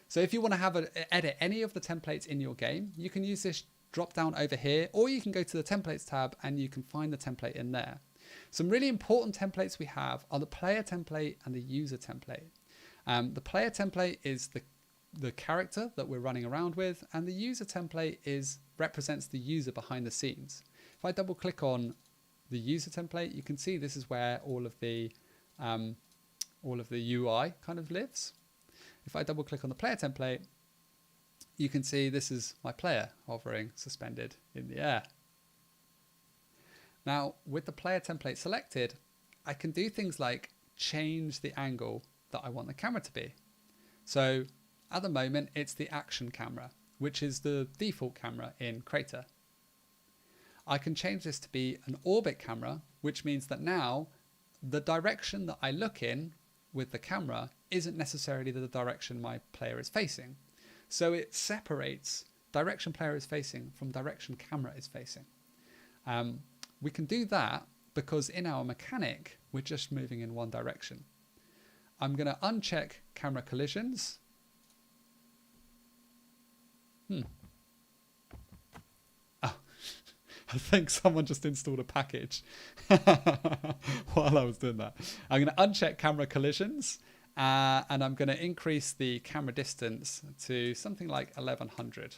so if you want to edit any of the templates in your game, you can use this drop down over here, or you can go to the templates tab and you can find the template in there. Some really important templates we have are the player template and the user template. The player template is the character that we're running around with, and the user template represents the user behind the scenes. If I double click on the user template, you can see this is where all of the UI kind of lives. If I double click on the player template, you can see this is my player hovering suspended in the air. Now, with the player template selected, I can do things like change the angle that I want the camera to be. So at the moment, it's the action camera, which is the default camera in Crayta. I can change this to be an orbit camera, which means that now the direction that I look in with the camera isn't necessarily the direction my player is facing. So it separates direction player is facing from direction camera is facing. We can do that because in our mechanic, we're just moving in one direction. I'm going to uncheck camera collisions. Oh, I think someone just installed a package while I was doing that. I'm going to uncheck camera collisions. And I'm going to increase the camera distance to something like 1100.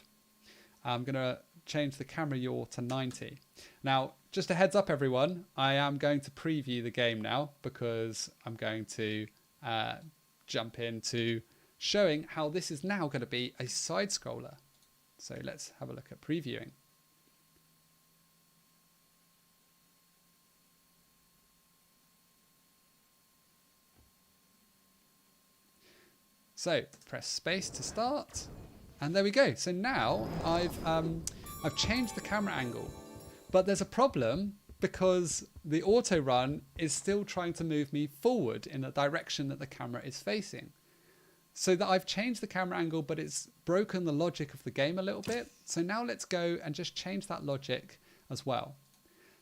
I'm going to change the camera yaw to 90. Now, just a heads up, everyone, I am going to preview the game now because I'm going to jump into showing how this is now going to be a side scroller. So let's have a look at previewing. So press space to start, and there we go. So now I've changed the camera angle, but there's a problem because the auto run is still trying to move me forward in the direction that the camera is facing. So that I've changed the camera angle, but it's broken the logic of the game a little bit. So now let's go and just change that logic as well.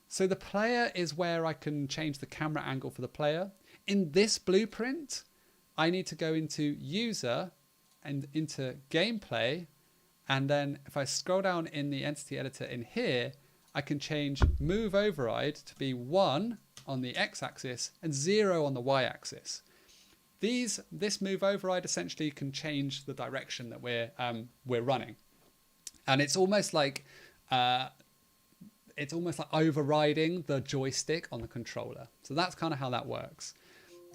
So the player is where I can change the camera angle for the player. In this blueprint, I need to go into user and into gameplay. And then if I scroll down in the entity editor in here, I can change move override to be 1 on the x-axis and 0 on the y-axis. This move override essentially can change the direction that we're running. And it's almost like overriding the joystick on the controller. So that's kind of how that works.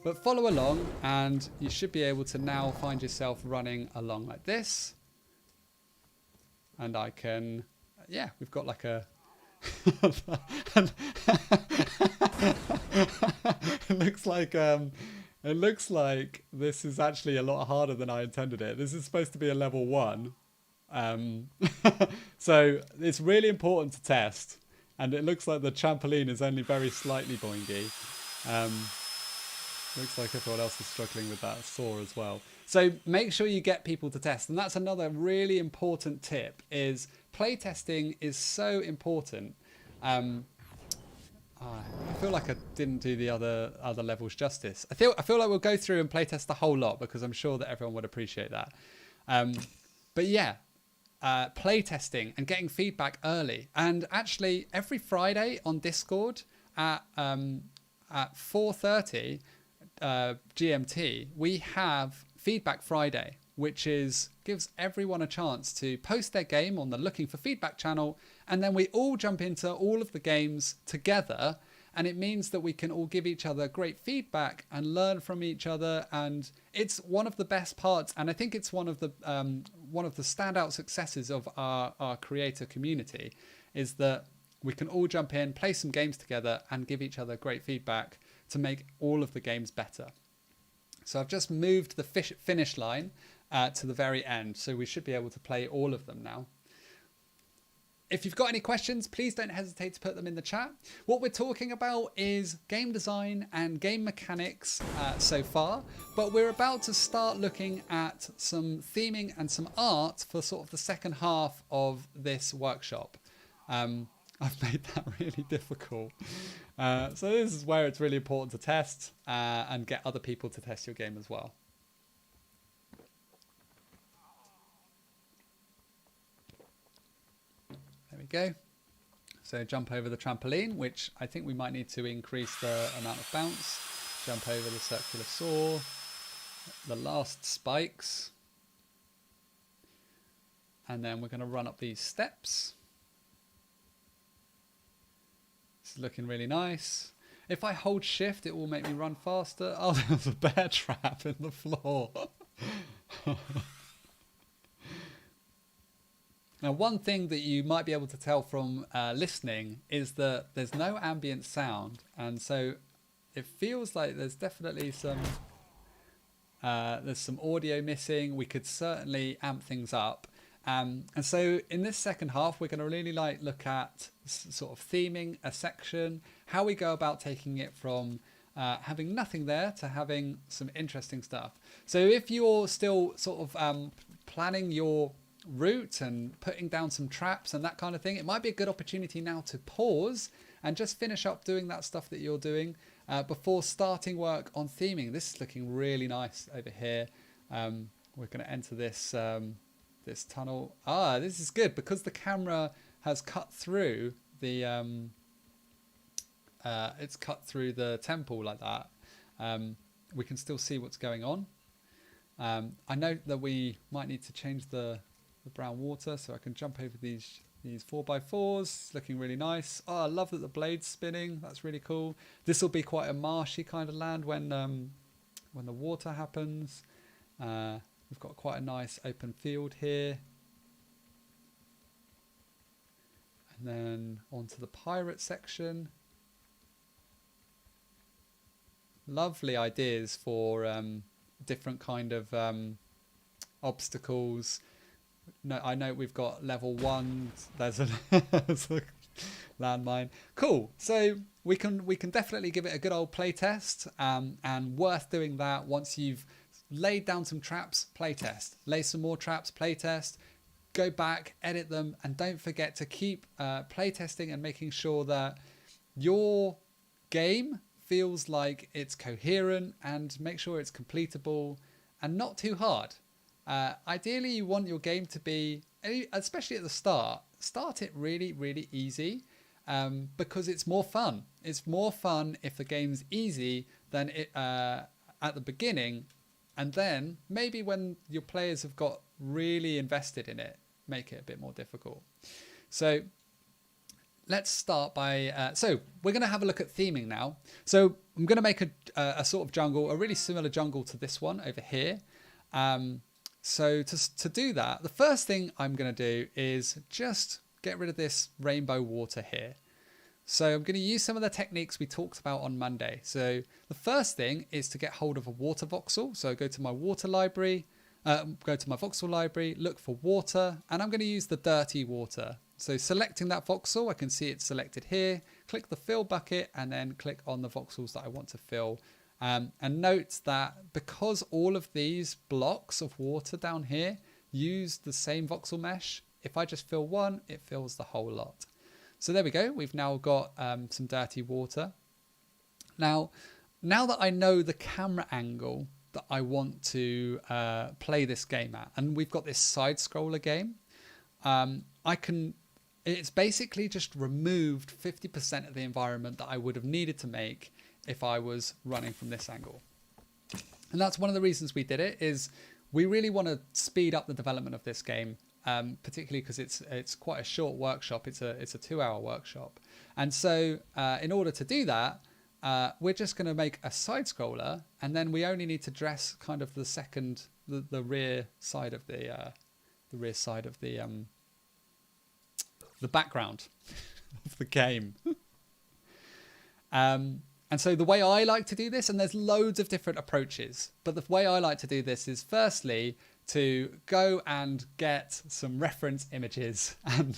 But follow along and you should be able to now find yourself running along like this. And I can, yeah, we've got like a, it looks like this is actually a lot harder than I intended it. This is supposed to be a level 1. So it's really important to test. And it looks like the trampoline is only very slightly boingy. Looks like everyone else is struggling with that saw as well. So make sure you get people to test. And that's another really important tip is playtesting is so important. I feel like I didn't do the other levels justice. I feel like we'll go through and playtest the whole lot because I'm sure that everyone would appreciate that. But yeah, playtesting and getting feedback early. And actually every Friday on Discord at 4:30, GMT, we have Feedback Friday, which gives everyone a chance to post their game on the Looking for Feedback channel, and then we all jump into all of the games together, and it means that we can all give each other great feedback and learn from each other, and it's one of the best parts, and I think it's one of the standout successes of our creator community is that we can all jump in, play some games together, and give each other great feedback to make all of the games better. So I've just moved the finish line to the very end, so we should be able to play all of them now. If you've got any questions, please don't hesitate to put them in the chat. What we're talking about is game design and game mechanics so far, but we're about to start looking at some theming and some art for sort of the second half of this workshop. I've made that really difficult. So this is where it's really important to test and get other people to test your game as well. There we go. So jump over the trampoline, which I think we might need to increase the amount of bounce. Jump over the circular saw, the last spikes. And then we're going to run up these steps. This is looking really nice. If I hold shift, it will make me run faster. Oh, there's a bear trap in the floor. Now, one thing that you might be able to tell from listening is that there's no ambient sound, and so it feels like there's definitely some audio missing. We could certainly amp things up. And so in this second half, we're going to really look at sort of theming a section, how we go about taking it from having nothing there to having some interesting stuff. So if you're still sort of planning your route and putting down some traps and that kind of thing, it might be a good opportunity now to pause and just finish up doing that stuff that you're doing before starting work on theming. This is looking really nice over here. We're going to enter this this tunnel. This is good because the camera has cut through the it's cut through the temple like that. We can still see what's going on. I know that we might need to change the brown water, so I can jump over these 4x4s. It's looking really nice. I love that the blade's spinning. That's really cool. This will be quite a marshy kind of land when the water happens. We've got quite a nice open field here. And then onto the pirate section. Lovely ideas for different kind of obstacles. No, I know we've got level 1. There's a landmine. Cool. So we can definitely give it a good old play test, and worth doing that once you've laid down some traps. Play test. Lay some more traps. Play test. Go back, edit them, and don't forget to keep play testing and making sure that your game feels like it's coherent, and make sure it's completable and not too hard. Ideally, you want your game to be, especially at the start it really, really easy, because it's more fun. It's more fun if the game's easy than it at the beginning, and then maybe when your players have got really invested in it, make it a bit more difficult. So let's start by, so we're going to have a look at theming now. So I'm going to make a sort of jungle, a really similar jungle to this one over here. So to do that, the first thing I'm going to do is just get rid of this rainbow water here. So I'm going to use some of the techniques we talked about on Monday. So the first thing is to get hold of a water voxel. So go to my water library, go to my voxel library, look for water, and I'm going to use the dirty water. So selecting that voxel, I can see it's selected here, click the fill bucket, and then click on the voxels that I want to fill. And note that because all of these blocks of water down here use the same voxel mesh, if I just fill one, it fills the whole lot. So there we go. We've now got some dirty water. Now that I know the camera angle that I want to play this game at, and we've got this side scroller game, it's basically just removed 50% of the environment that I would have needed to make if I was running from this angle. And that's one of the reasons we did it, is we really want to speed up the development of this game, particularly because it's quite a short workshop. It's a 2-hour workshop. And so in order to do that, we're just going to make a side scroller, and then we only need to dress kind of the rear side of the background of the game. And so the way I like to do this, and there's loads of different approaches, but the way I like to do this is firstly to go and get some reference images and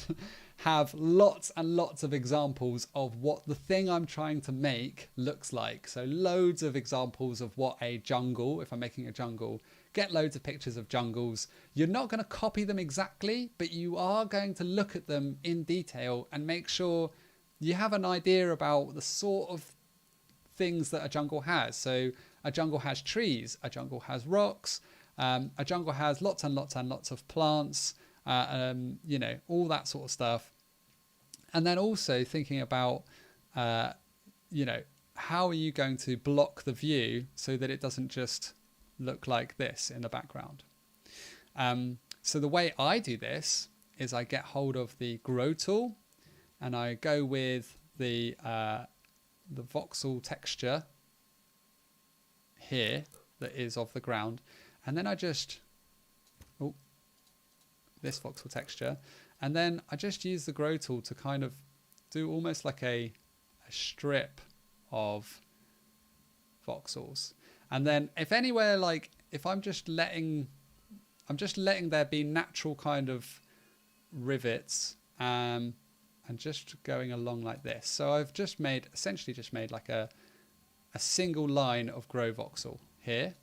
have lots and lots of examples of what the thing I'm trying to make looks like. So loads of examples of what a jungle, if I'm making a jungle, get loads of pictures of jungles. You're not going to copy them exactly, but you are going to look at them in detail and make sure you have an idea about the sort of things that a jungle has. So a jungle has trees, a jungle has rocks, a jungle has lots and lots and lots of plants, all that sort of stuff. And then also thinking about, how are you going to block the view so that it doesn't just look like this in the background. So the way I do this is I get hold of the grow tool, and I go with the voxel texture here that is of the ground, and then I just this voxel texture. And then I just use the grow tool to kind of do almost like a strip of voxels. And then if anywhere, like if I'm just letting there be natural kind of rivets, and just going along like this. So I've essentially just made like a single line of grow voxel here.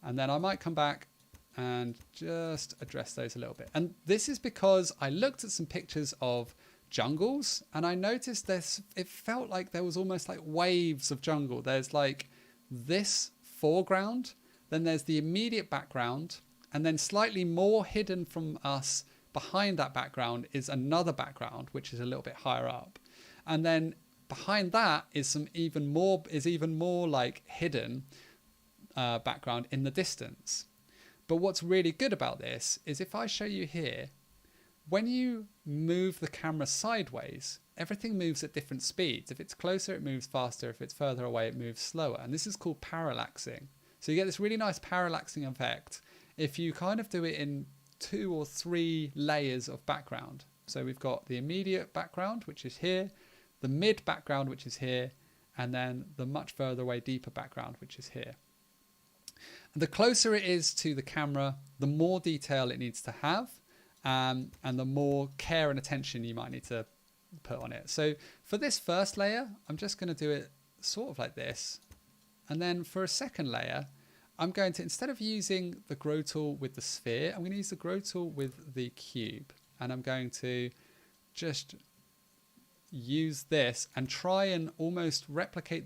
And then I might come back and just address those a little bit. And this is because I looked at some pictures of jungles and I noticed it felt like there was almost like waves of jungle. There's like this foreground, then there's the immediate background, and then slightly more hidden from us behind that background is another background, which is a little bit higher up. And then behind that is even more like hidden background in the distance. But what's really good about this is if I show you here, when you move the camera sideways, everything moves at different speeds. If it's closer, it moves faster. If it's further away, it moves slower. And this is called parallaxing. So you get this really nice parallaxing effect if you kind of do it in 2 or 3 layers of background. So we've got the immediate background, which is here, the mid background, which is here, and then the much further away deeper background, which is here. And the closer it is to the camera, the more detail it needs to have, and the more care and attention you might need to put on it. So for this first layer, I'm just going to do it sort of like this. And then for a second layer, I'm going to, instead of using the grow tool with the sphere, I'm going to use the grow tool with the cube. And I'm going to just use this and try and almost replicate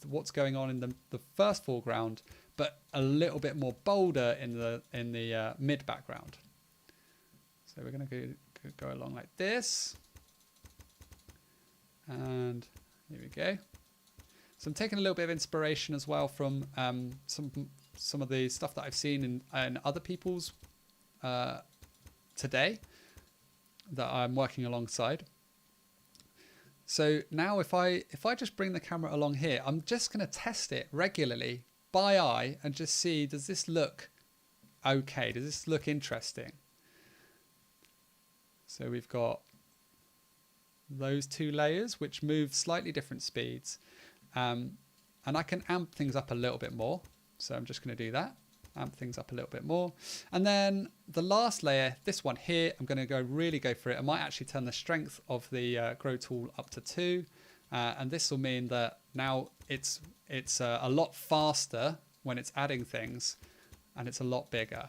what's going on in the first foreground, but a little bit more bolder in the mid background. So we're going to go along like this. And here we go. So I'm taking a little bit of inspiration as well from some of the stuff that I've seen in other people's today that I'm working alongside. So now if I just bring the camera along here, I'm just going to test it regularly by eye and just see, does this look okay? Does this look interesting? So we've got those 2 layers which move slightly different speeds, and I can amp things up a little bit more. So I'm just going to do that, amp things up a little bit more. And then the last layer, this one here, I'm going to really go for it. I might actually turn the strength of the grow tool up to 2, and this will mean that now it's a lot faster when it's adding things, and it's a lot bigger.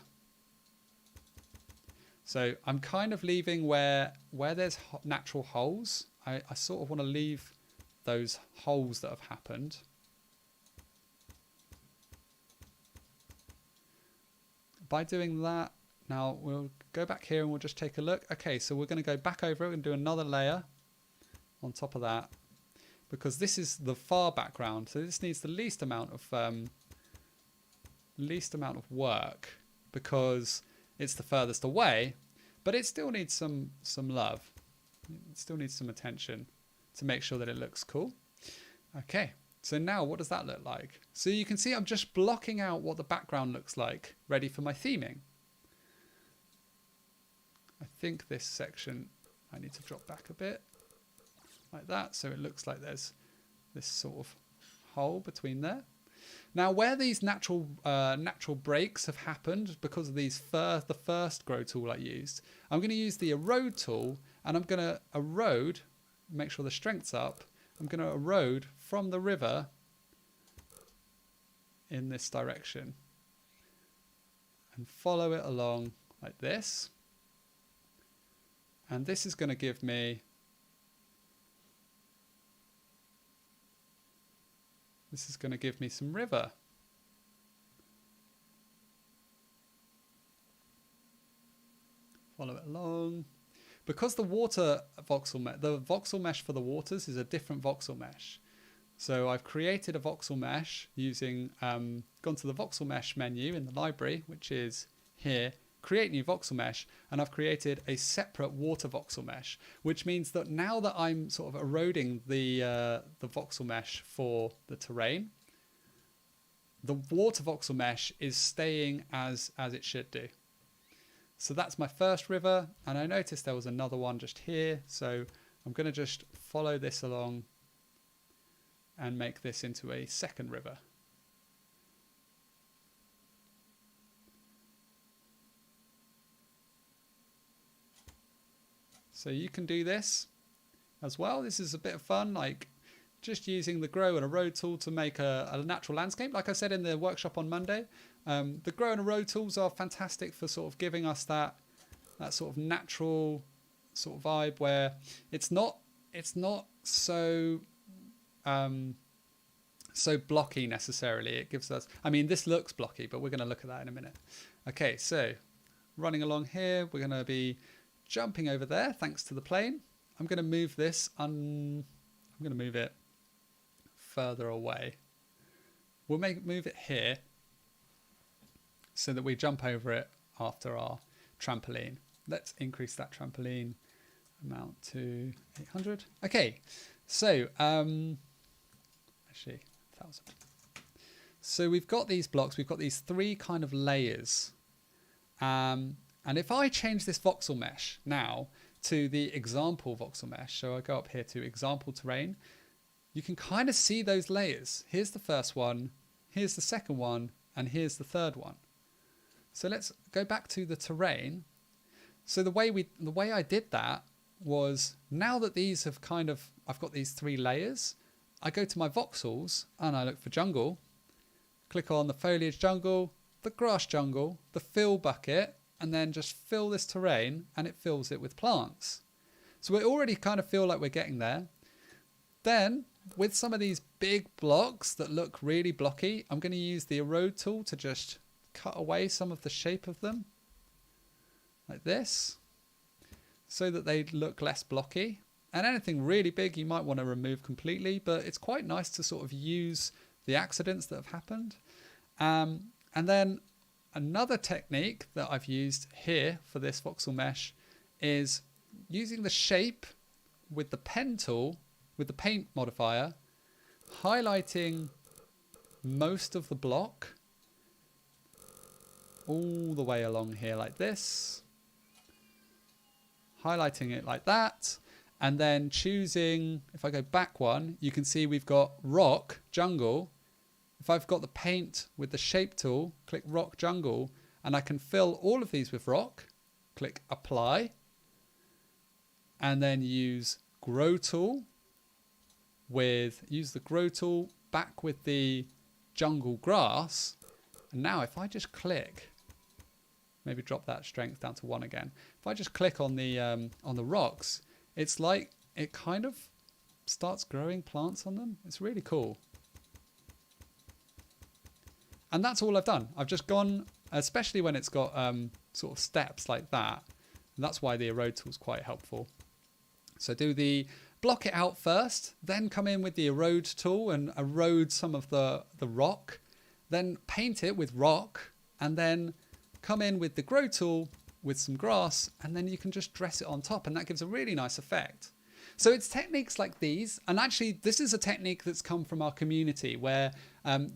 So I'm kind of leaving where there's natural holes. I sort of want to leave those holes that have happened. By doing that, now we'll go back here and we'll just take a look. Okay, so we're going to go back over it and do another layer on top of that, because this is the far background. So this needs the least amount of work because it's the furthest away, but it still needs some love. It still needs some attention to make sure that it looks cool. Okay, so now what does that look like? So you can see I'm just blocking out what the background looks like, ready for my theming. I think this section I need to drop back a bit like that, so it looks like there's this sort of hole between there. Now, where these natural breaks have happened because of the first grow tool I used, I'm going to use the erode tool, and I'm going to erode, make sure the strength's up. I'm going to erode from the river in this direction and follow it along like this. And this is going to give me some river. Follow it along. Because the water voxel the voxel mesh for the waters is a different voxel mesh. So I've created a voxel mesh using, gone to the voxel mesh menu in the library, which is here, create new voxel mesh, and I've created a separate water voxel mesh, which means that now that I'm sort of eroding the voxel mesh for the terrain, the water voxel mesh is staying as it should do. So that's my first river, and I noticed there was another one just here. So I'm going to just follow this along and make this into a second river. So you can do this as well. This is a bit of fun, like just using the grow and a road tool to make a natural landscape. Like I said in the workshop on Monday, the grow and a road tools are fantastic for sort of giving us that sort of natural sort of vibe where it's not so so blocky necessarily. It gives us, I mean, this looks blocky, but we're going to look at that in a minute. Okay, so running along here, we're going to be jumping over there thanks to the plane. I'm going to move this I'm going to move it further away. We'll move it here so that we jump over it after our trampoline. Let's increase that trampoline amount to 800. Okay, so actually 1,000. So we've got these blocks. We've got these three kind of layers. And if I change this voxel mesh now to the example voxel mesh, so I go up here to example terrain, you can kind of see those layers. Here's the first one, here's the second one, and here's the third one. So let's go back to the terrain. So the way I did that was, now that these have kind of, I've got these three layers, I go to my voxels and I look for jungle, click on the foliage jungle, the grass jungle, the fill bucket, and then just fill this terrain, and it fills it with plants. So we already kind of feel like we're getting there. Then with some of these big blocks that look really blocky, I'm going to use the erode tool to just cut away some of the shape of them like this, so that they look less blocky. And anything really big you might want to remove completely, but it's quite nice to sort of use the accidents that have happened. And then another technique that I've used here for this voxel mesh is using the shape with the pen tool, with the paint modifier, highlighting most of the block all the way along here like this, highlighting it like that, and then choosing, if I go back one, you can see we've got rock, jungle. If I've got the paint with the shape tool, click rock jungle, and I can fill all of these with rock, click apply, and then use grow tool use the grow tool back with the jungle grass. And now if I just click, maybe drop that strength down to 1 again. If I just click on the rocks, it's like it kind of starts growing plants on them. It's really cool. And that's all I've done. I've just gone, especially when it's got sort of steps like that. And that's why the erode tool is quite helpful. So block it out first, then come in with the erode tool and erode some of the rock, then paint it with rock, and then come in with the grow tool with some grass, and then you can just dress it on top, and that gives a really nice effect. So it's techniques like these, and actually this is a technique that's come from our community where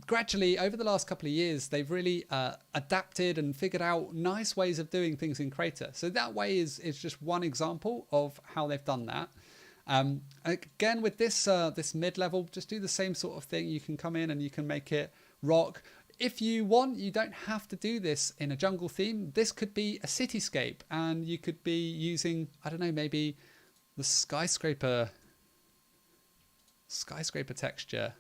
gradually over the last couple of years they've really adapted and figured out nice ways of doing things in Crayta. So that way is just one example of how they've done that. Again, with this mid-level, just do the same sort of thing. You can come in and you can make it rock. If you want, you don't have to do this in a jungle theme. This could be a cityscape, and you could be using, I don't know, maybe the skyscraper texture.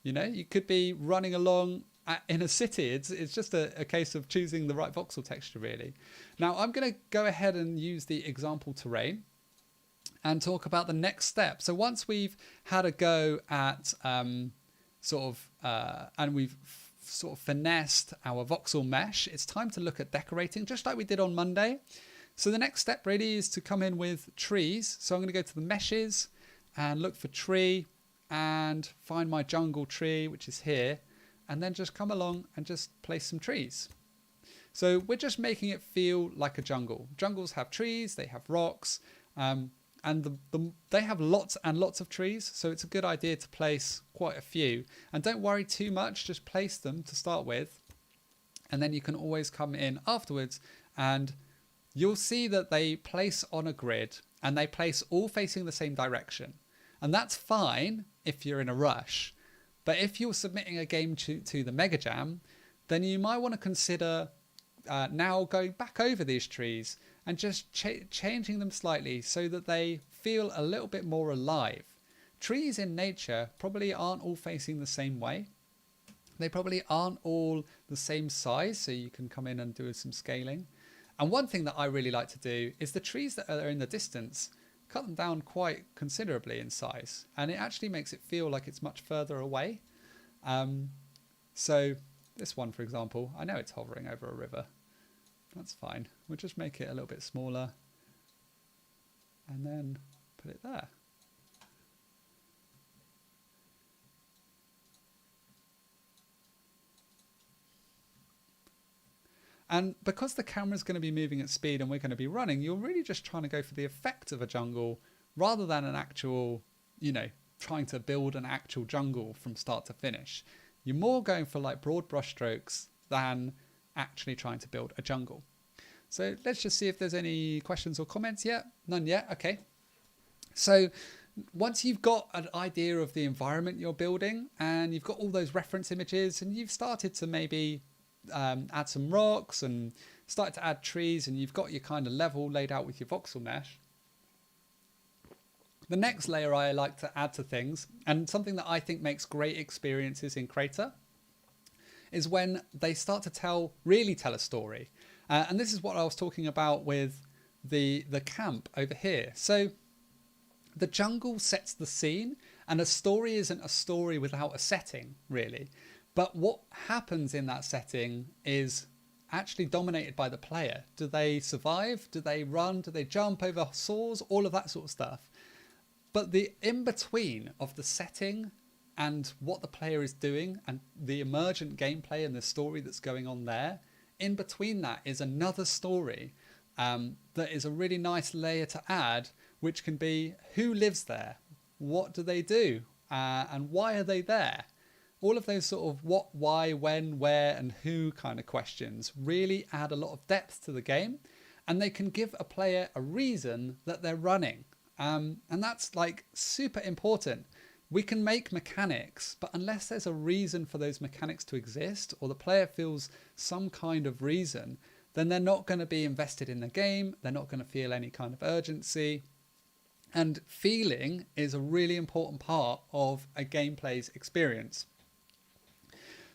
You know, you could be running along in a city. It's just a case of choosing the right voxel texture, really. Now I'm going to go ahead and use the example terrain and talk about the next step. So once we've had a go at and we've sort of finessed our voxel mesh, it's time to look at decorating, just like we did on Monday. So the next step really is to come in with trees. So I'm going to go to the meshes and look for tree and find my jungle tree, which is here, and then just come along and just place some trees. So we're just making it feel like a jungle. Jungles have trees, they have rocks, and they have lots and lots of trees. So it's a good idea to place quite a few. And don't worry too much, just place them to start with. And then you can always come in afterwards and you'll see that they place on a grid and they place all facing the same direction. And that's fine if you're in a rush. But if you're submitting a game to the Mega Jam, then you might want to consider now going back over these trees and just changing them slightly so that they feel a little bit more alive. Trees in nature probably aren't all facing the same way. They probably aren't all the same size, so you can come in and do some scaling. And one thing that I really like to do is the trees that are in the distance, cut them down quite considerably in size, and it actually makes it feel like it's much further away. So this one, for example, I know it's hovering over a river. That's fine. We'll just make it a little bit smaller and then put it there. And because the camera's going to be moving at speed and we're going to be running, you're really just trying to go for the effect of a jungle rather than an actual, trying to build an actual jungle from start to finish. You're more going for like broad brushstrokes than actually trying to build a jungle. So let's just see if there's any questions or comments yet. None yet. Okay. So once you've got an idea of the environment you're building and you've got all those reference images and you've started to maybe add some rocks and start to add trees and you've got your kind of level laid out with your voxel mesh. The next layer I like to add to things, and something that I think makes great experiences in Crayta, is when they start to really tell a story. And this is what I was talking about with the camp over here. So the jungle sets the scene, and a story isn't a story without a setting, really. But what happens in that setting is actually dominated by the player. Do they survive? Do they run? Do they jump over saws? All of that sort of stuff. But the in-between of the setting and what the player is doing and the emergent gameplay and the story that's going on there, in between that is another story that is a really nice layer to add, which can be who lives there, what do they do, and why are they there? All of those sort of what, why, when, where, and who kind of questions really add a lot of depth to the game, and they can give a player a reason that they're running. And that's like super important. We can make mechanics, but unless there's a reason for those mechanics to exist, or the player feels some kind of reason, then they're not going to be invested in the game. They're not going to feel any kind of urgency. And feeling is a really important part of a gameplay's experience.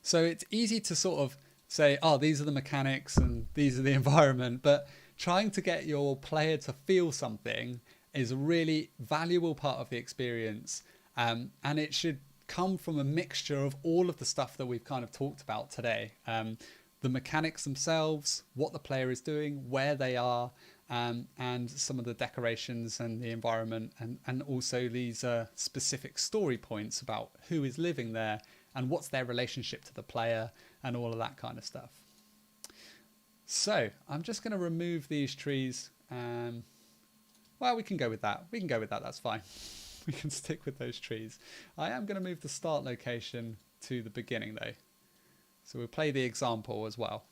So it's easy to sort of say, oh, these are the mechanics and these are the environment, but trying to get your player to feel something is a really valuable part of the experience. And it should come from a mixture of all of the stuff that we've kind of talked about today. The mechanics themselves, what the player is doing, where they are, and some of the decorations and the environment, and also these specific story points about who is living there and what's their relationship to the player and all of that kind of stuff. So I'm just going to remove these trees. Well, we can go with that. We can go with that. That's fine. We can stick with those trees. I am going to move the start location to the beginning though. So we'll play the example as well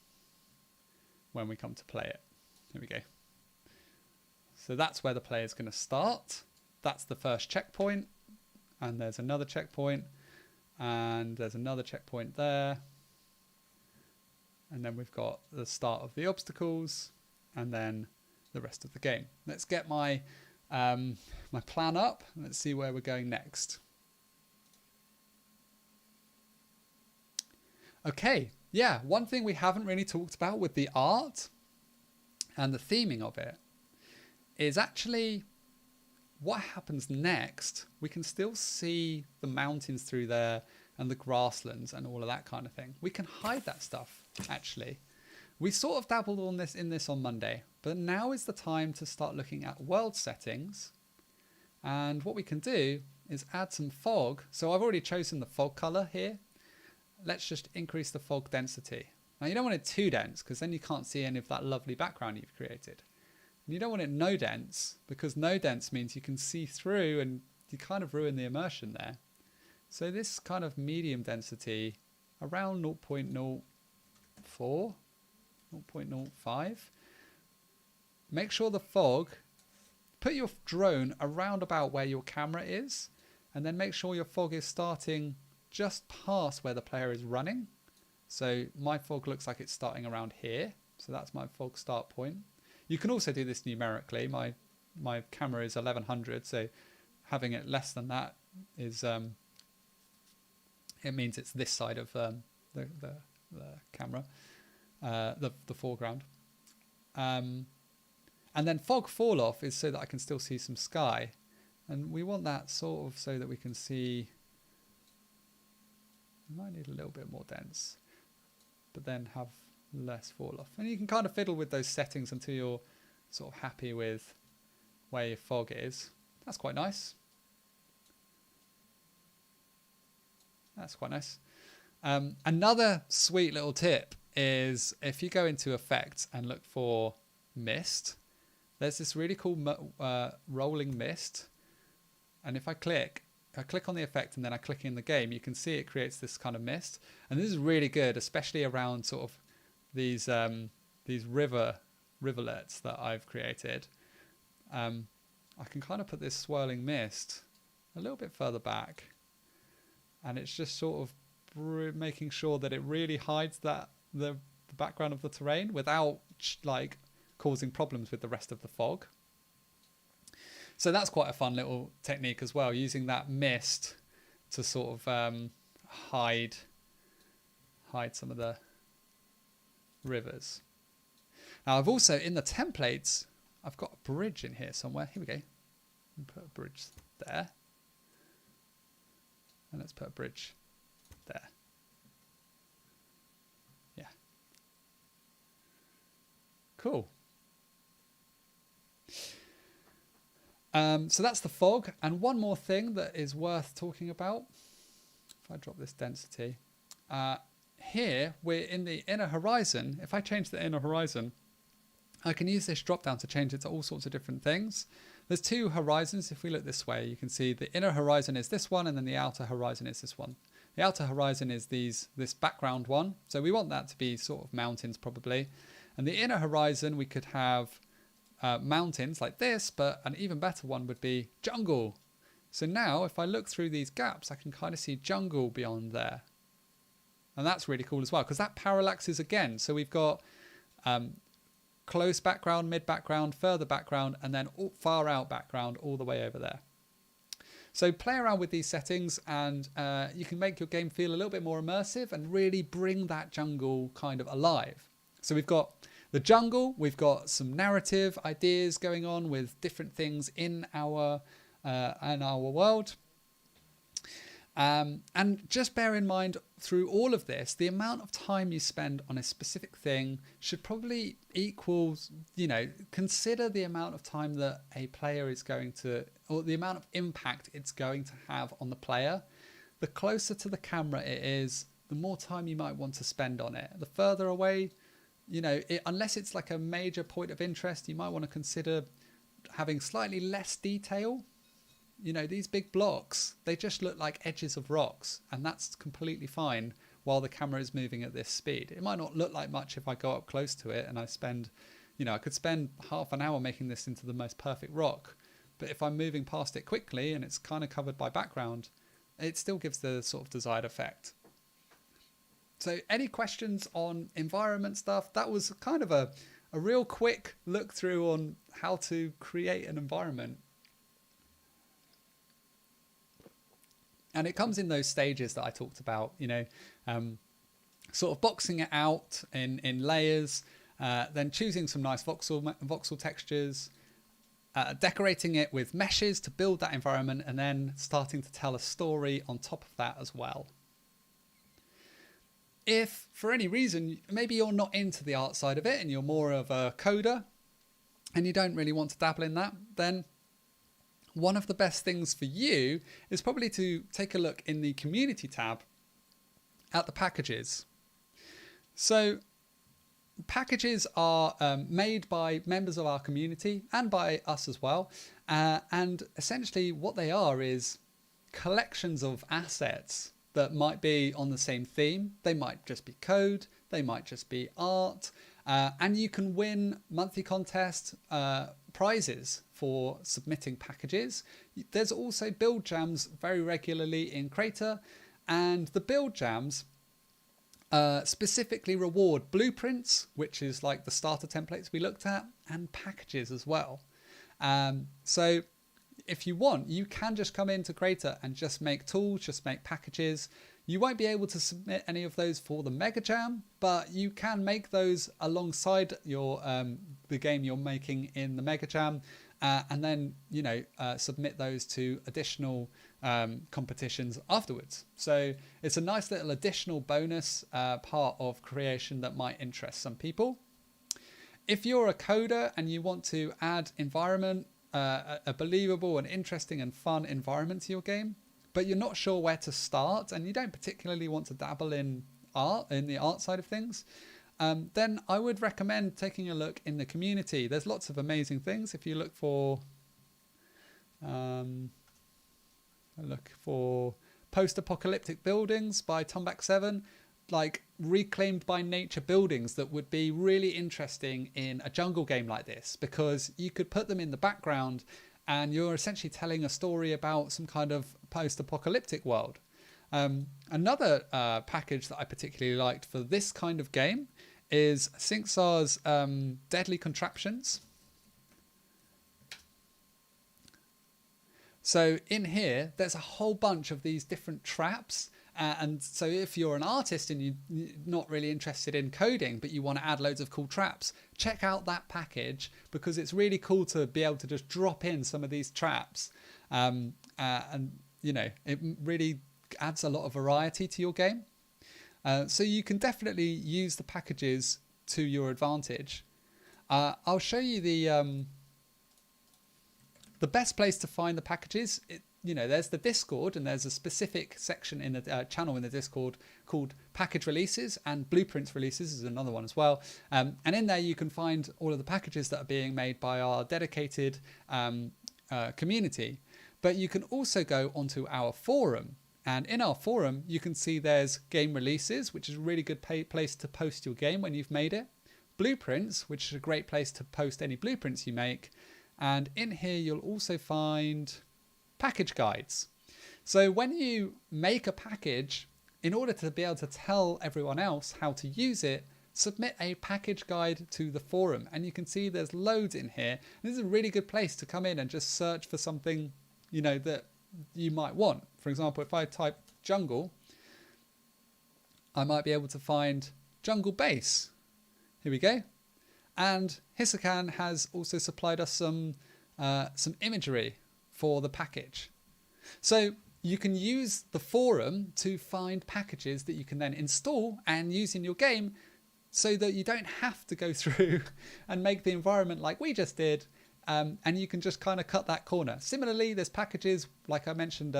when we come to play it. Here we go. So that's where the player is going to start. That's the first checkpoint. And there's another checkpoint. And there's another checkpoint there. And then we've got the start of the obstacles and then the rest of the game. Let's get my my plan up. Let's see where we're going next. Okay, yeah, one thing we haven't really talked about with the art and the theming of it is actually what happens next. We can still see the mountains through there and the grasslands and all of that kind of thing. We can hide that stuff, actually. We sort of dabbled on in this on Monday, but now is the time to start looking at world settings. And what we can do is add some fog. So I've already chosen the fog color here. Let's just increase the fog density. Now you don't want it too dense because then you can't see any of that lovely background you've created. And you don't want it no dense because no dense means you can see through and you kind of ruin the immersion there. So this kind of medium density around 0.05 0.04, 0.05. Make sure the fog, put your drone around about where your camera is, and then make sure your fog is starting just past where the player is running. So my fog looks like it's starting around here. So that's my fog start point. You can also do this numerically. My camera is 1100, so having it less than that is it means it's this side of the camera, the foreground. And then fog fall off is so that I can still see some sky, and we want that sort of so that we can see. We might need a little bit more dense, but then have less fall off. And you can kind of fiddle with those settings until you're sort of happy with where your fog is. That's quite nice. That's quite nice. Another sweet little tip is if you go into effects and look for mist, there's this really cool rolling mist. And if I click on the effect and then I click in the game, you can see it creates this kind of mist. And this is really good, especially around sort of these riverlets that I've created. I can kind of put this swirling mist a little bit further back, and it's just sort of making sure that it really hides the background of the terrain without like causing problems with the rest of the fog. So that's quite a fun little technique as well, using that mist to sort of hide some of the rivers. Now I've also, in the templates, I've got a bridge in here somewhere. Here we go. Put a bridge there. And let's put a bridge there. Yeah. Cool. So that's the fog. And one more thing that is worth talking about. If I drop this density. Here, we're in the inner horizon. If I change the inner horizon, I can use this drop down to change it to all sorts of different things. There's two horizons. If we look this way, you can see the inner horizon is this one, and then the outer horizon is this one. The outer horizon is this background one. So we want that to be sort of mountains probably. And the inner horizon, we could have mountains like this, but an even better one would be jungle. So now if I look through these gaps, I can kind of see jungle beyond there. And that's really cool as well, because that parallaxes again. So we've got close background, mid background, further background, and then far out background all the way over there. So play around with these settings, and you can make your game feel a little bit more immersive and really bring that jungle kind of alive. So we've got the jungle, we've got some narrative ideas going on with different things in our world. And just bear in mind through all of this, the amount of time you spend on a specific thing should probably equal, consider the amount of time that a player is going to, or the amount of impact it's going to have on the player. The closer to the camera it is, the more time you might want to spend on it. The further away, unless it's like a major point of interest, you might want to consider having slightly less detail. These big blocks, they just look like edges of rocks, and that's completely fine while the camera is moving at this speed. It might not look like much if I go up close to it and I spend, I could spend half an hour making this into the most perfect rock. But if I'm moving past it quickly and it's kind of covered by background, it still gives the sort of desired effect. So any questions on environment stuff? That was kind of a real quick look through on how to create an environment. And it comes in those stages that I talked about, sort of boxing it out in layers, then choosing some nice voxel textures, decorating it with meshes to build that environment, and then starting to tell a story on top of that as well. If for any reason, maybe you're not into the art side of it and you're more of a coder and you don't really want to dabble in that, then one of the best things for you is probably to take a look in the community tab at the packages. So packages are made by members of our community and by us as well. And essentially what they are is collections of assets that might be on the same theme. They might just be code. they might just be art, and you can win monthly contest prizes for submitting packages. There's also build jams very regularly in Crayta, and the build jams specifically reward blueprints, which is like the starter templates we looked at, and packages as well. So if you want, you can just come into Crayta and just make tools, just make packages. You won't be able to submit any of those for the Mega Jam, but you can make those alongside your the game you're making in the Mega Jam, and then submit those to additional competitions afterwards. So it's a nice little additional bonus part of creation that might interest some people. If you're a coder and you want to add environment, a believable and interesting and fun environment to your game, but you're not sure where to start and you don't particularly want to dabble in art, in the art side of things, then I would recommend taking a look in the community. There's lots of amazing things. If you look for post-apocalyptic buildings by Tomback7, like reclaimed by nature buildings that would be really interesting in a jungle game like this, because you could put them in the background and you're essentially telling a story about some kind of post-apocalyptic world. Another package that I particularly liked for this kind of game is Synxar's Deadly Contraptions. So in here, there's a whole bunch of these different traps. And so if you're an artist and you're not really interested in coding, but you want to add loads of cool traps, check out that package, because it's really cool to be able to just drop in some of these traps. And, it really adds a lot of variety to your game. So you can definitely use the packages to your advantage. I'll show you the best place to find the packages. There's the Discord, and there's a specific section in the channel in the Discord called Package Releases, and Blueprints Releases is another one as well. And in there you can find all of the packages that are being made by our dedicated community. But you can also go onto our forum, and in our forum you can see there's game releases, which is a really good place to post your game when you've made it. Blueprints, which is a great place to post any blueprints you make. And in here you'll also find package guides. So when you make a package, in order to be able to tell everyone else how to use it, submit a package guide to the forum. And you can see there's loads in here. This is a really good place to come in and just search for something, that you might want. For example, if I type jungle, I might be able to find jungle base. Here we go. And Hisakan has also supplied us some imagery for the package. So you can use the forum to find packages that you can then install and use in your game, so that you don't have to go through and make the environment like we just did, and you can just kind of cut that corner. Similarly, there's packages, like I mentioned,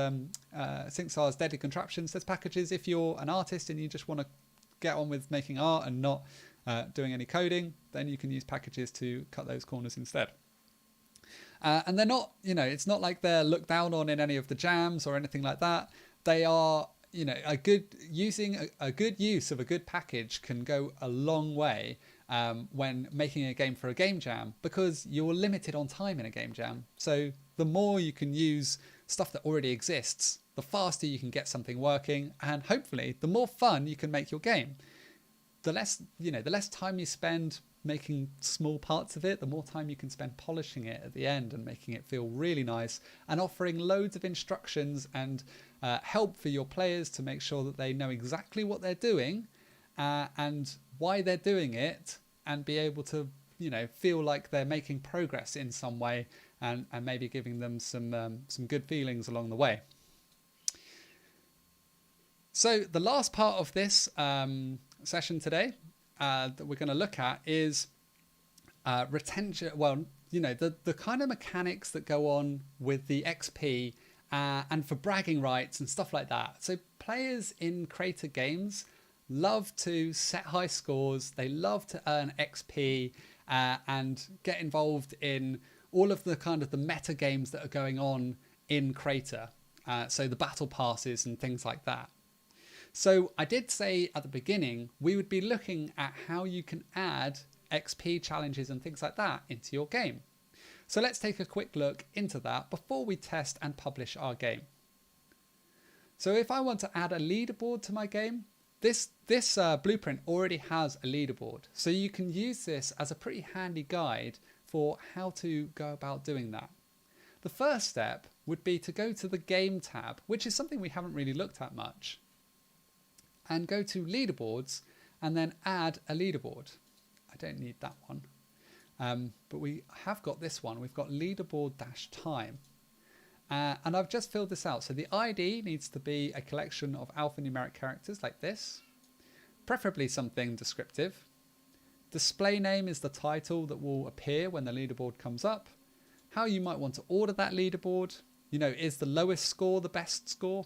Synxar's Deadly Contraptions. There's packages if you're an artist and you just want to get on with making art and not doing any coding, then you can use packages to cut those corners instead. And they're not, it's not like they're looked down on in any of the jams or anything like that. They are, a good use of a good package can go a long way when making a game for a game jam, because you're limited on time in a game jam. So the more you can use stuff that already exists, the faster you can get something working, and hopefully the more fun you can make your game. The less time you spend making small parts of it, the more time you can spend polishing it at the end and making it feel really nice, and offering loads of instructions and help for your players to make sure that they know exactly what they're doing and why they're doing it, and be able to feel like they're making progress in some way, and maybe giving them some good feelings along the way. So the last part of this session today that we're going to look at is retention. Well, the kind of mechanics that go on with the XP and for bragging rights and stuff like that. So players in Crayta games love to set high scores. They love to earn XP and get involved in all of the kind of the meta games that are going on in Crayta. So the battle passes and things like that. So I did say at the beginning, we would be looking at how you can add XP challenges and things like that into your game. So let's take a quick look into that before we test and publish our game. So if I want to add a leaderboard to my game, this blueprint already has a leaderboard. So you can use this as a pretty handy guide for how to go about doing that. The first step would be to go to the game tab, which is something we haven't really looked at much, and go to leaderboards and then add a leaderboard. I don't need that one, but we have got this one. We've got leaderboard-time. And I've just filled this out. So the ID needs to be a collection of alphanumeric characters like this, preferably something descriptive. Display name is the title that will appear when the leaderboard comes up. How you might want to order that leaderboard. You know, is the lowest score the best score?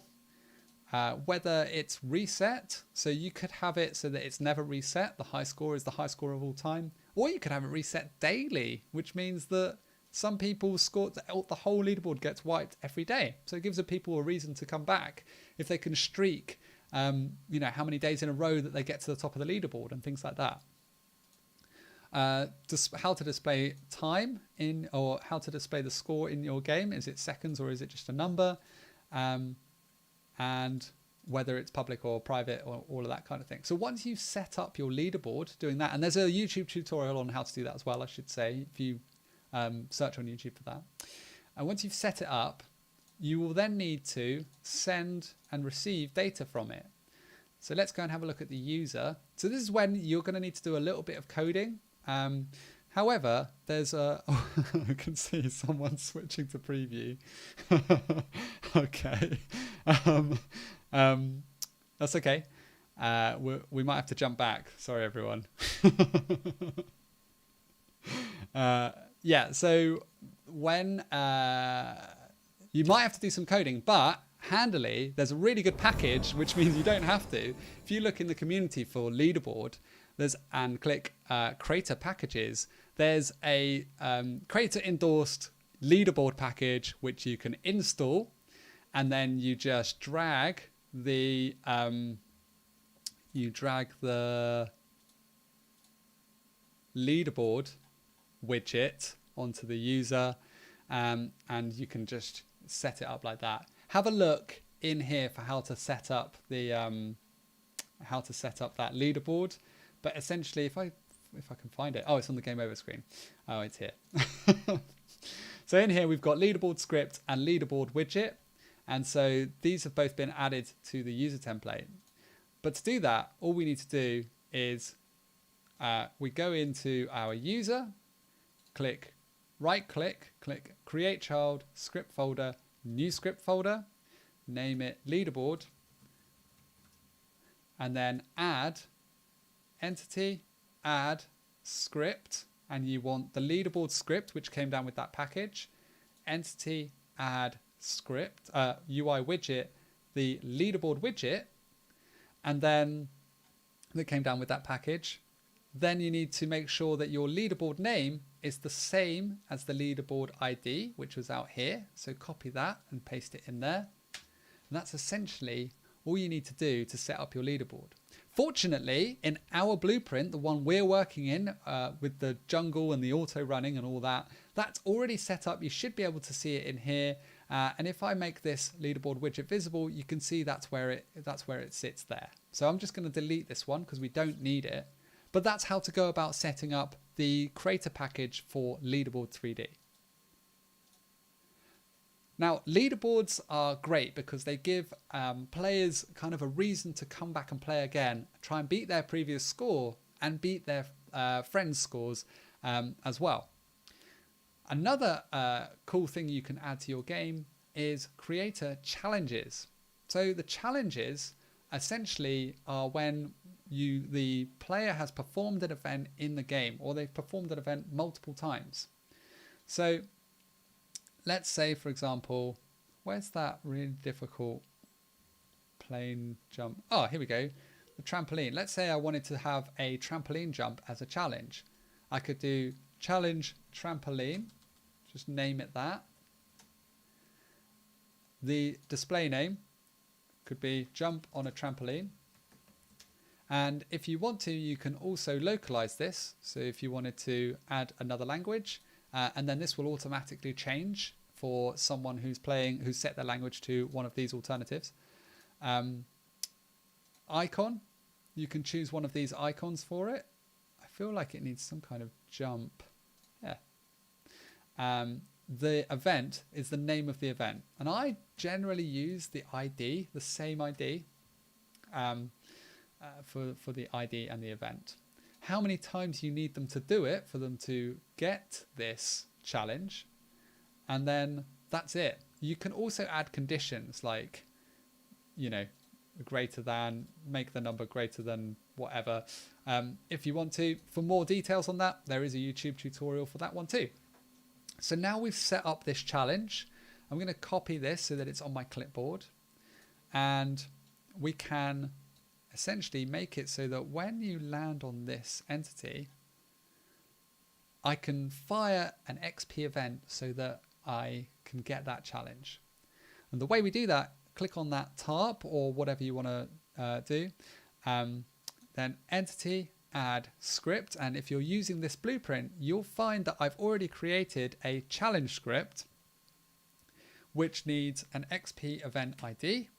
Whether it's reset, so you could have it so that it's never reset. The high score is the high score of all time. Or you could have it reset daily, which means that some people score, the whole leaderboard gets wiped every day. So it gives the people a reason to come back if they can streak, you know, how many days in a row that they get to the top of the leaderboard and things like that. How to display time in, or how to display the score in your game. Is it seconds or is it just a number? And whether it's public or private or all of that kind of thing. So once you've set up your leaderboard doing that, and there's a YouTube tutorial on how to do that as well, I should say, if you search on YouTube for that. And once you've set it up, you will then need to send and receive data from it. So let's go and have a look at the user. So this is when you're going to need to do a little bit of coding. However, there's a, oh, I can see someone switching to preview. Okay. That's okay. We might have to jump back. Sorry, everyone. Yeah, so when you might have to do some coding, but handily, there's a really good package, which means you don't have to. If you look in the community for leaderboard, and click Crayta packages, there's a Crayta endorsed leaderboard package which you can install, and then you just drag the leaderboard widget onto the user, and you can just set it up like that. Have a look in here for how to set up the that leaderboard. But essentially, if I can find it, oh, it's on the game over screen. Oh, it's here. So in here we've got leaderboard script and leaderboard widget, and so these have both been added to the user template. But to do that, all we need to do is we go into our user, right click, click create child, script folder, new script folder, name it leaderboard, and then add entity, add script, and you want the leaderboard script which came down with that package, entity, add script, UI widget, the leaderboard widget, and then that came down with that package. Then you need to make sure that your leaderboard name is the same as the leaderboard ID, which was out here. So copy that and paste it in there. And that's essentially all you need to do to set up your leaderboard. Fortunately, in our blueprint, the one we're working in with the jungle and the auto running and all that, that's already set up. You should be able to see it in here. And if I make this leaderboard widget visible, you can see that's where it sits there. So I'm just going to delete this one because we don't need it. But that's how to go about setting up the Crayta package for Leaderboard 3D. Now, leaderboards are great because they give players kind of a reason to come back and play again, try and beat their previous score and beat their friends' scores as well. Another cool thing you can add to your game is creator challenges. So the challenges essentially are when the player has performed an event in the game, or they've performed an event multiple times. So let's say, for example, where's that really difficult plane jump? Oh, here we go. The trampoline. Let's say I wanted to have a trampoline jump as a challenge. I could do challenge trampoline. Just name it that. The display name could be jump on a trampoline. And if you want to, you can also localize this. So if you wanted to add another language, and then this will automatically change for someone who's set their language to one of these alternatives. Icon, you can choose one of these icons for it. I feel like it needs some kind of jump. Yeah. The event is the name of the event. And I generally use the ID, the same ID, for the ID and the event. How many times you need them to do it for them to get this challenge, and then that's it. You can also add conditions like, greater than, make the number greater than whatever, if you want to. For more details on that, there is a YouTube tutorial for that one too. So now we've set up this challenge. I'm going to copy this so that it's on my clipboard, and we can essentially make it so that when you land on this entity, I can fire an XP event so that I can get that challenge. And the way we do that, click on that tarp or whatever you want to do, then entity, add script. And if you're using this blueprint, you'll find that I've already created a challenge script which needs an XP event ID,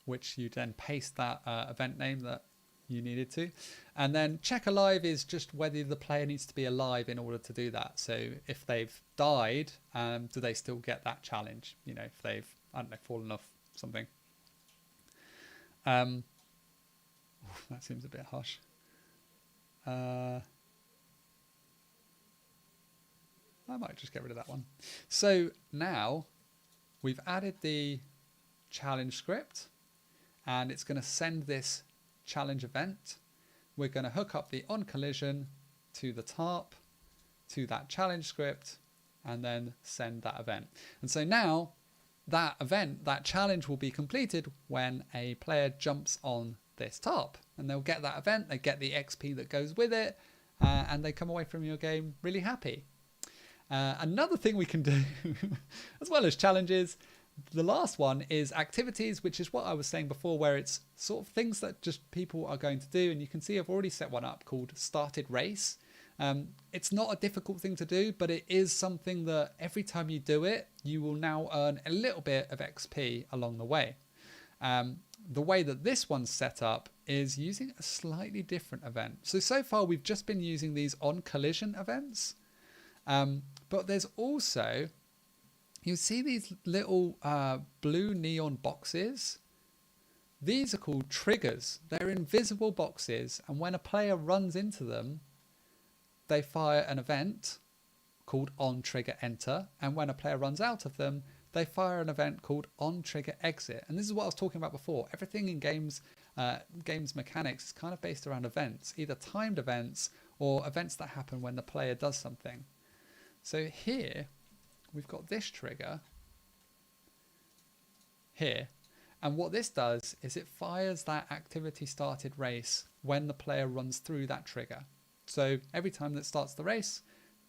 which you then paste that event name that you needed to. And then check alive is just whether the player needs to be alive in order to do that. So if they've died, do they still get that challenge? If they've, I don't know, fallen off something. That seems a bit harsh. I might just get rid of that one. So now we've added the challenge script, and it's going to send this challenge event. We're going to hook up the on collision to the tarp, to that challenge script, and then send that event. And so now that event, that challenge will be completed when a player jumps on this tarp, and they'll get that event, they get the XP that goes with it, and they come away from your game really happy. Another thing we can do, as well as challenges, the last one is activities, which is what I was saying before, where it's sort of things that just people are going to do. And you can see I've already set one up called Started Race. It's not a difficult thing to do, but it is something that every time you do it, you will now earn a little bit of XP along the way. The way that this one's set up is using a slightly different event. So far we've just been using these on collision events, but there's also, you see these little blue neon boxes. These are called triggers. They're invisible boxes, and when a player runs into them, they fire an event called on trigger enter, and when a player runs out of them, they fire an event called on trigger exit. And this is what I was talking about before. Everything in games mechanics is kind of based around events, either timed events or events that happen when the player does something. So here we've got this trigger here, and what this does is it fires that activity started race when the player runs through that trigger. So every time that starts the race,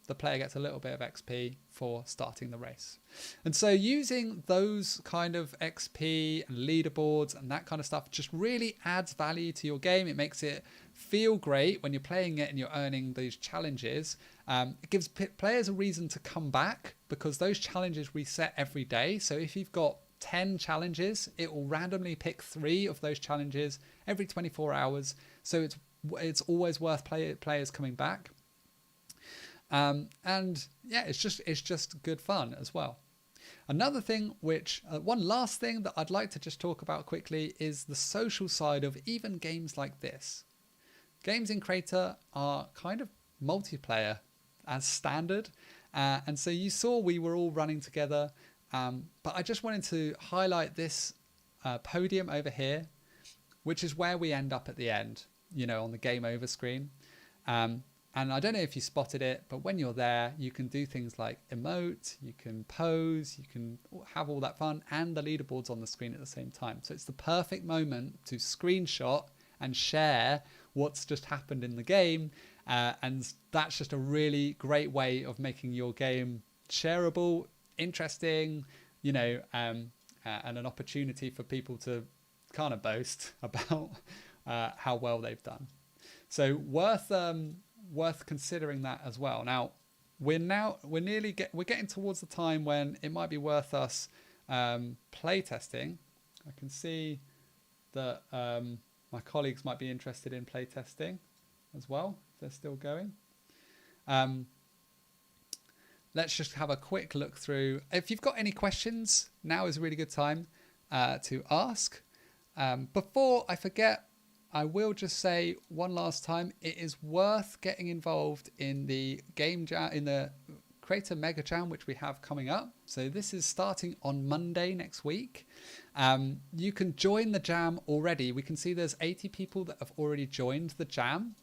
the player gets a little bit of XP for starting the race. And so using those kind of XP and leaderboards and that kind of stuff just really adds value to your game. It makes it feel great when you're playing it and you're earning these challenges. It gives players a reason to come back because those challenges reset every day. So if you've got 10 challenges, it will randomly pick 3 of those challenges every 24 hours. So it's always worth players coming back. And yeah, it's just good fun as well. Another thing one last thing that I'd like to just talk about quickly is the social side of even games like this. Games in Crayta are kind of multiplayer as standard. And so you saw we were all running together. But I just wanted to highlight this podium over here, which is where we end up at the end, on the game over screen. And I don't know if you spotted it, but when you're there, you can do things like emote, you can pose, you can have all that fun, and the leaderboard's on the screen at the same time. So it's the perfect moment to screenshot and share what's just happened in the game. And that's just a really great way of making your game shareable, interesting, and an opportunity for people to kind of boast about how well they've done. So worth considering that as well. Now we're getting towards the time when it might be worth us play testing. I can see that my colleagues might be interested in play testing as well. If they're still going. Let's just have a quick look through. If you've got any questions, now is a really good time to ask. Before I forget, I will just say one last time, it is worth getting involved in the game jam, in the Crayta Mega Jam, which we have coming up. So this is starting on Monday next week. You can join the jam already. We can see there's 80 people that have already joined the jam.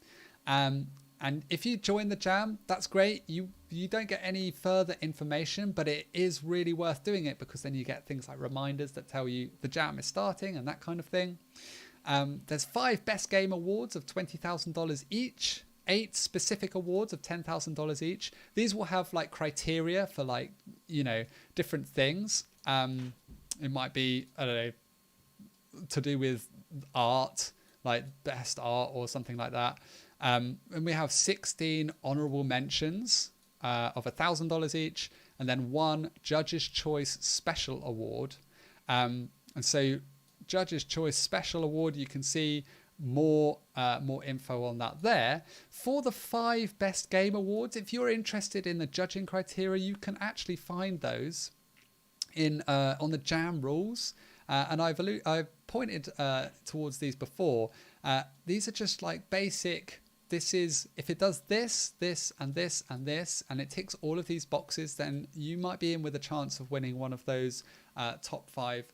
And if you join the jam, that's great. You don't get any further information, but it is really worth doing it because then you get things like reminders that tell you the jam is starting and that kind of thing. There's 5 best game awards of $20,000 each, 8 specific awards of $10,000 each. These will have like criteria for like, different things. It might be, I don't know, to do with art, like best art or something like that. And we have 16 honorable mentions of $1,000 each, and then 1 Judge's Choice Special Award. And so Judge's Choice Special Award, you can see more info on that there. For the 5 Best Game Awards, if you're interested in the judging criteria, you can actually find those in on the Jam rules. And I've pointed towards these before. These are just like basic. This is, if it does this, this, and this, and this, and it ticks all of these boxes, then you might be in with a chance of winning one of those top 5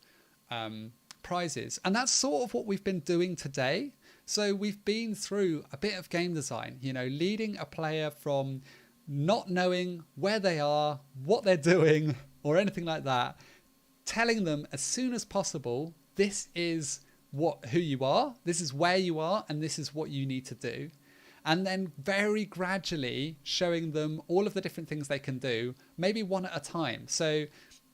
prizes. And that's sort of what we've been doing today. So we've been through a bit of game design, leading a player from not knowing where they are, what they're doing, or anything like that, telling them as soon as possible, this is who you are, this is where you are, and this is what you need to do. And then very gradually showing them all of the different things they can do, maybe one at a time. So,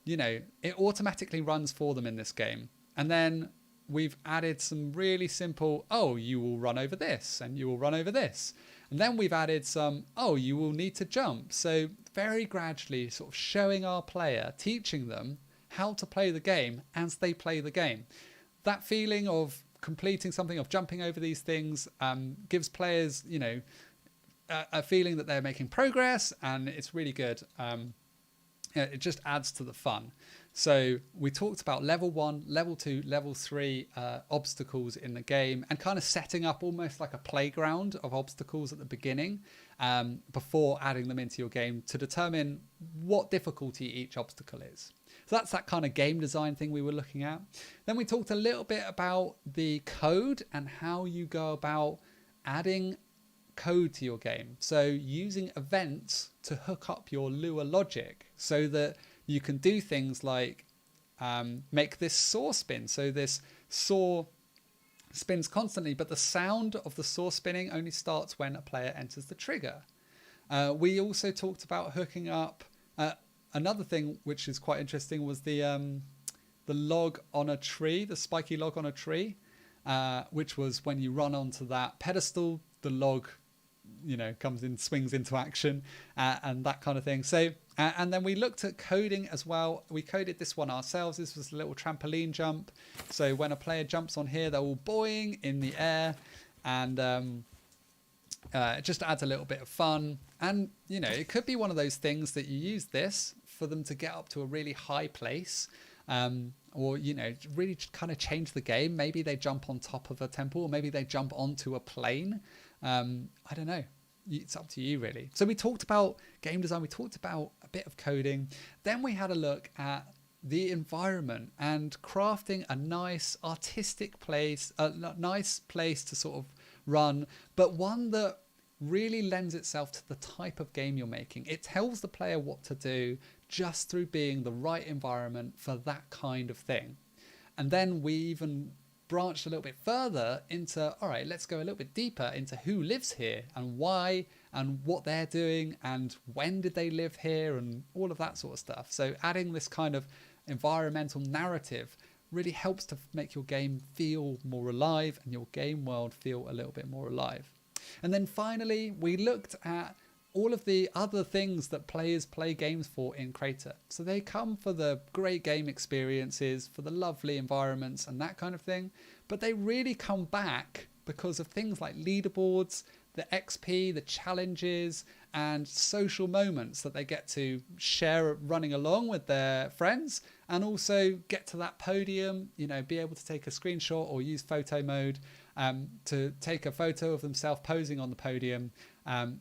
it automatically runs for them in this game. And then we've added some really simple, you will run over this and you will run over this. And then we've added some, you will need to jump. So very gradually sort of showing our player, teaching them how to play the game as they play the game. That feeling of completing something, of jumping over these things, gives players, a feeling that they're making progress, and it's really good. It just adds to the fun. So we talked about level 1, level 2, level 3 obstacles in the game, and kind of setting up almost like a playground of obstacles at the beginning before adding them into your game to determine what difficulty each obstacle is. So that's that kind of game design thing we were looking at. Then we talked a little bit about the code and how you go about adding code to your game. So using events to hook up your Lua logic so that you can do things like make this saw spin. So this saw spins constantly, but the sound of the saw spinning only starts when a player enters the trigger. We also talked about hooking up another thing which is quite interesting was the log on a tree, the spiky log on a tree, which was when you run onto that pedestal, the log, comes in, swings into action, and that kind of thing. So, and then we looked at coding as well. We coded this one ourselves. This was a little trampoline jump. So when a player jumps on here, they're all buoying in the air, and it just adds a little bit of fun. And, it could be one of those things that you use this for them to get up to a really high place, or, really kind of change the game. Maybe they jump on top of a temple, or maybe they jump onto a plane. I don't know. It's up to you, really. So we talked about game design. We talked about a bit of coding. Then we had a look at the environment and crafting a nice artistic place, a nice place to sort of run, but one that really lends itself to the type of game you're making. It tells the player what to do just through being the right environment for that kind of thing. And then we even branched a little bit further into, all right, let's go a little bit deeper into who lives here and why and what they're doing and when did they live here and all of that sort of stuff. So adding this kind of environmental narrative really helps to make your game feel more alive and your game world feel a little bit more alive. And then finally, we looked at all of the other things that players play games for in Crayta. So they come for the great game experiences, for the lovely environments and that kind of thing, but they really come back because of things like leaderboards, the XP, the challenges, and social moments that they get to share running along with their friends, and also get to that podium, you know, be able to take a screenshot or use photo mode to take a photo of themselves posing on the podium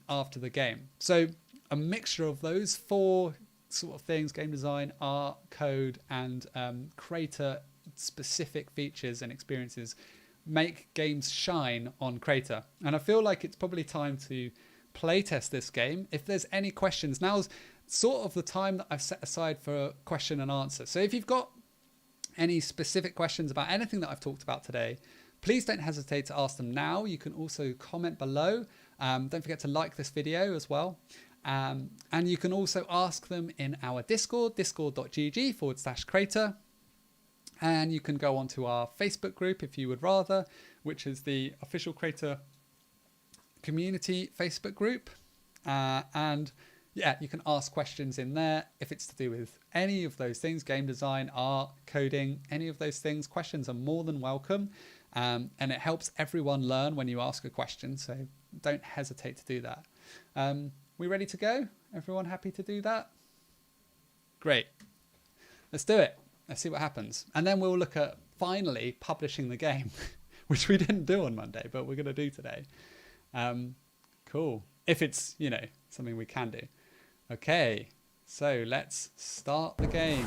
after the game. So a mixture of those four sort of things: game design, art, code, and Crayta specific features and experiences make games shine on Crayta. And I feel like it's probably time to playtest this game. If there's any questions, now's sort of the time that I've set aside for question and answer. So if you've got any specific questions about anything that I've talked about today, please don't hesitate to ask them now. You can also comment below. Don't forget to like this video as well. And you can also ask them in our Discord, discord.gg/Crayta. And you can go onto our Facebook group if you would rather, which is the official Crayta community Facebook group. And yeah, you can ask questions in there if it's to do with any of those things: game design, art, coding, any of those things. Questions are more than welcome. And it helps everyone learn when you ask a question. So don't hesitate to do that. We ready to go? Everyone happy to do that? Great. Let's do it. Let's see what happens. And then we'll look at finally publishing the game, which we didn't do on Monday, but we're going to do today. Cool. If it's, you know, something we can do. Okay. So let's start the game.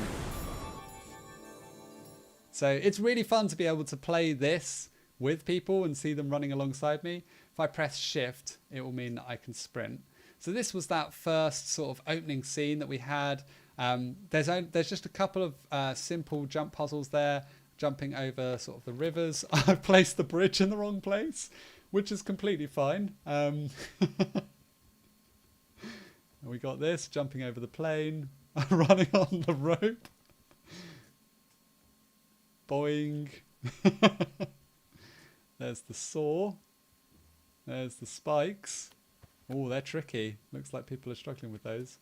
So it's really fun to be able to play this with people and see them running alongside me. If I press shift, it will mean that I can sprint. So this was that first sort of opening scene that we had. There's just a couple of simple jump puzzles there, jumping over sort of the rivers. I've placed the bridge in the wrong place, which is completely fine. We got this, jumping over the plane, running on the rope. Boing. There's the saw. There's the spikes. Oh, they're tricky. Looks like people are struggling with those.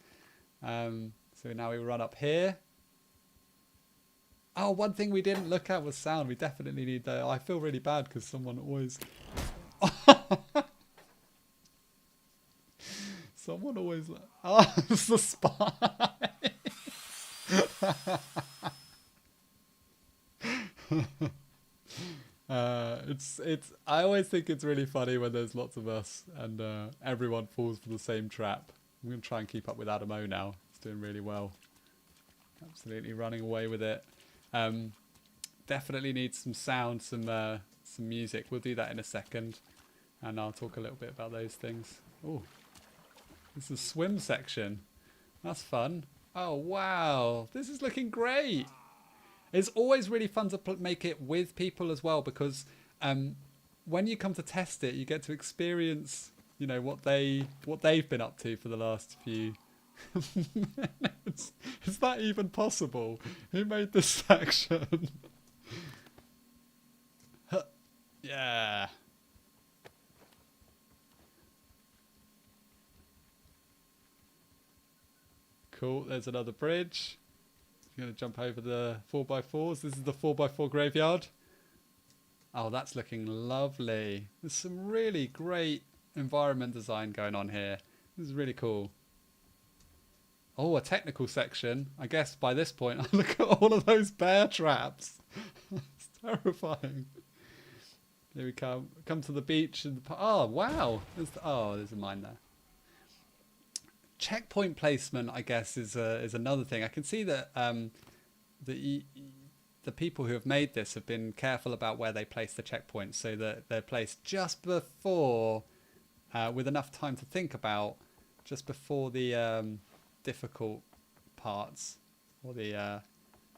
So now we run up here. Oh, one thing we didn't look at was sound. We definitely need that. I feel really bad because someone always... someone always... Oh, it's the spy. I always think it's really funny when there's lots of us and everyone falls for the same trap. I'm going to try and keep up with Adam O now. It's doing really well. Absolutely running away with it. Definitely need some sound, some music. We'll do that in a second, and I'll talk a little bit about those things. Oh, this is a swim section. That's fun. Oh wow, this is looking great. It's always really fun to make it with people as well, because when you come to test it, you get to experience, you know, what they've been up to for the last few minutes. Is that even possible? Who made this section? Yeah. Cool. There's another bridge. I'm going to jump over the 4x4s. This is the 4x4 graveyard. Oh, that's looking lovely. There's some really great environment design going on here. This is really cool. Oh, a technical section. I guess by this point, I look at all of those bear traps. It's terrifying. Here we come. Come to the beach. And oh, wow. There's a mine there. Checkpoint placement, I guess, is another thing. I can see that the people who have made this have been careful about where they place the checkpoints, so that they're placed just before, with enough time to think about, just before the difficult parts, or the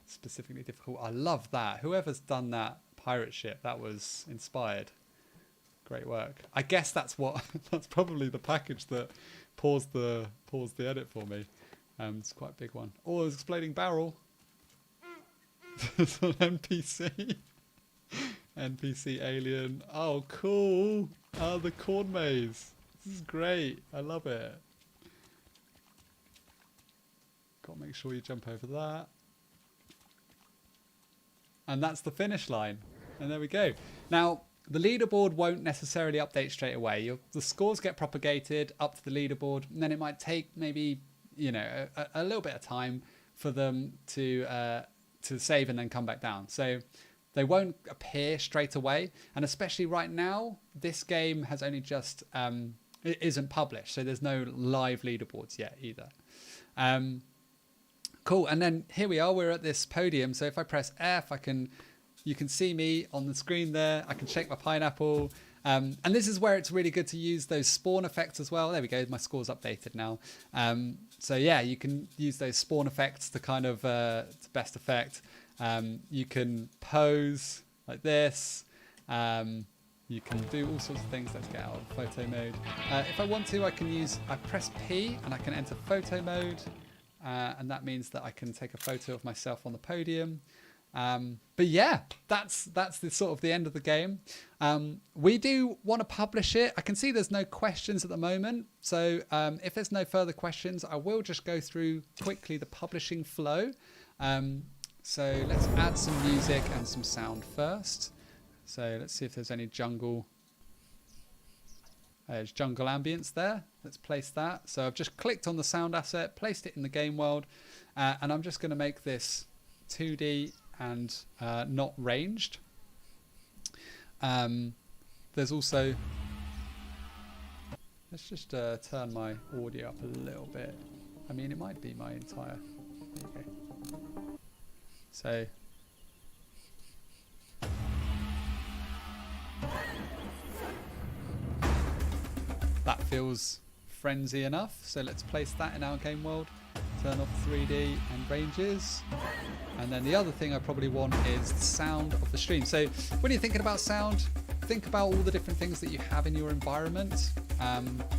specifically difficult. I love that. Whoever's done that pirate ship, that was inspired. Great work. I guess that's probably the package that paused the edit for me. It's quite a big one. Oh, there's an exploding barrel. There's an NPC. NPC alien. Oh, cool. Oh, the corn maze. This is great. I love it. Got to make sure you jump over that. And that's the finish line. And there we go. Now, the leaderboard won't necessarily update straight away. The scores get propagated up to the leaderboard, and then it might take maybe, you know, a little bit of time for them to save and then come back down. So they won't appear straight away. And especially right now, this game has only just, it isn't published. So there's no live leaderboards yet either. Cool. And then here we are. We're at this podium. So if I press F, you can see me on the screen there. I can shake my pineapple. And this is where it's really good to use those spawn effects as well. There we go. My score's updated now. So yeah, you can use those spawn effects to kind of to best effect. You can pose like this. You can do all sorts of things. Let's get out of photo mode. If I want to, I press P and I can enter photo mode. And that means that I can take a photo of myself on the podium. But yeah, that's the sort of the end of the game. We do want to publish it. I can see there's no questions at the moment. So if there's no further questions, I will just go through quickly the publishing flow. So let's add some music and some sound first. So let's see if there's any jungle. There's jungle ambience there. Let's place that. So I've just clicked on the sound asset, placed it in the game world, and I'm just going to make this 2D and not ranged. There's also, let's just turn my audio up a little bit. I mean, it might be my entire, there you go. So that feels frenzy enough. So let's place that in our game world. Turn off 3D and ranges. And then the other thing I probably want is the sound of the stream. So when you're thinking about sound, think about all the different things that you have in your environment.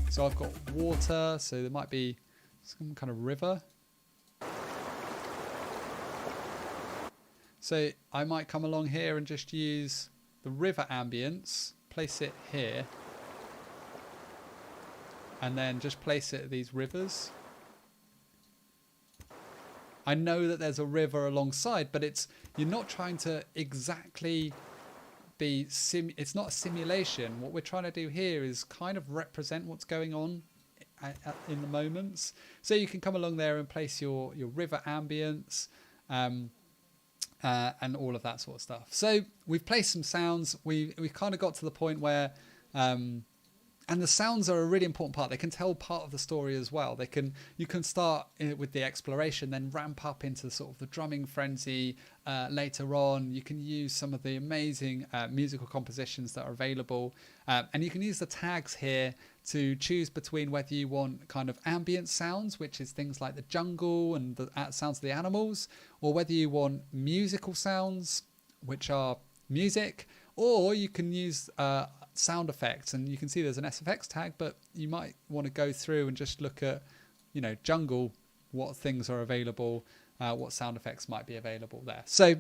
So I've got water, so there might be some kind of river. So I might come along here and just use the river ambience, place it here, and then just place it at these rivers. I know that there's a river alongside, but you're not trying to exactly be it's not a simulation. What we're trying to do here is kind of represent what's going on in the moments. So you can come along there and place your river ambience and all of that sort of stuff. So we've placed some sounds. We've kind of got to the point where and the sounds are a really important part. They can tell part of the story as well. You can start with the exploration, then ramp up into sort of the drumming frenzy later on. You can use some of the amazing musical compositions that are available. And you can use the tags here to choose between whether you want kind of ambient sounds, which is things like the jungle and the sounds of the animals, or whether you want musical sounds, which are music, or you can use sound effects. And you can see there's an SFX tag, but you might want to go through and just look at, jungle, what things are available, what sound effects might be available there. So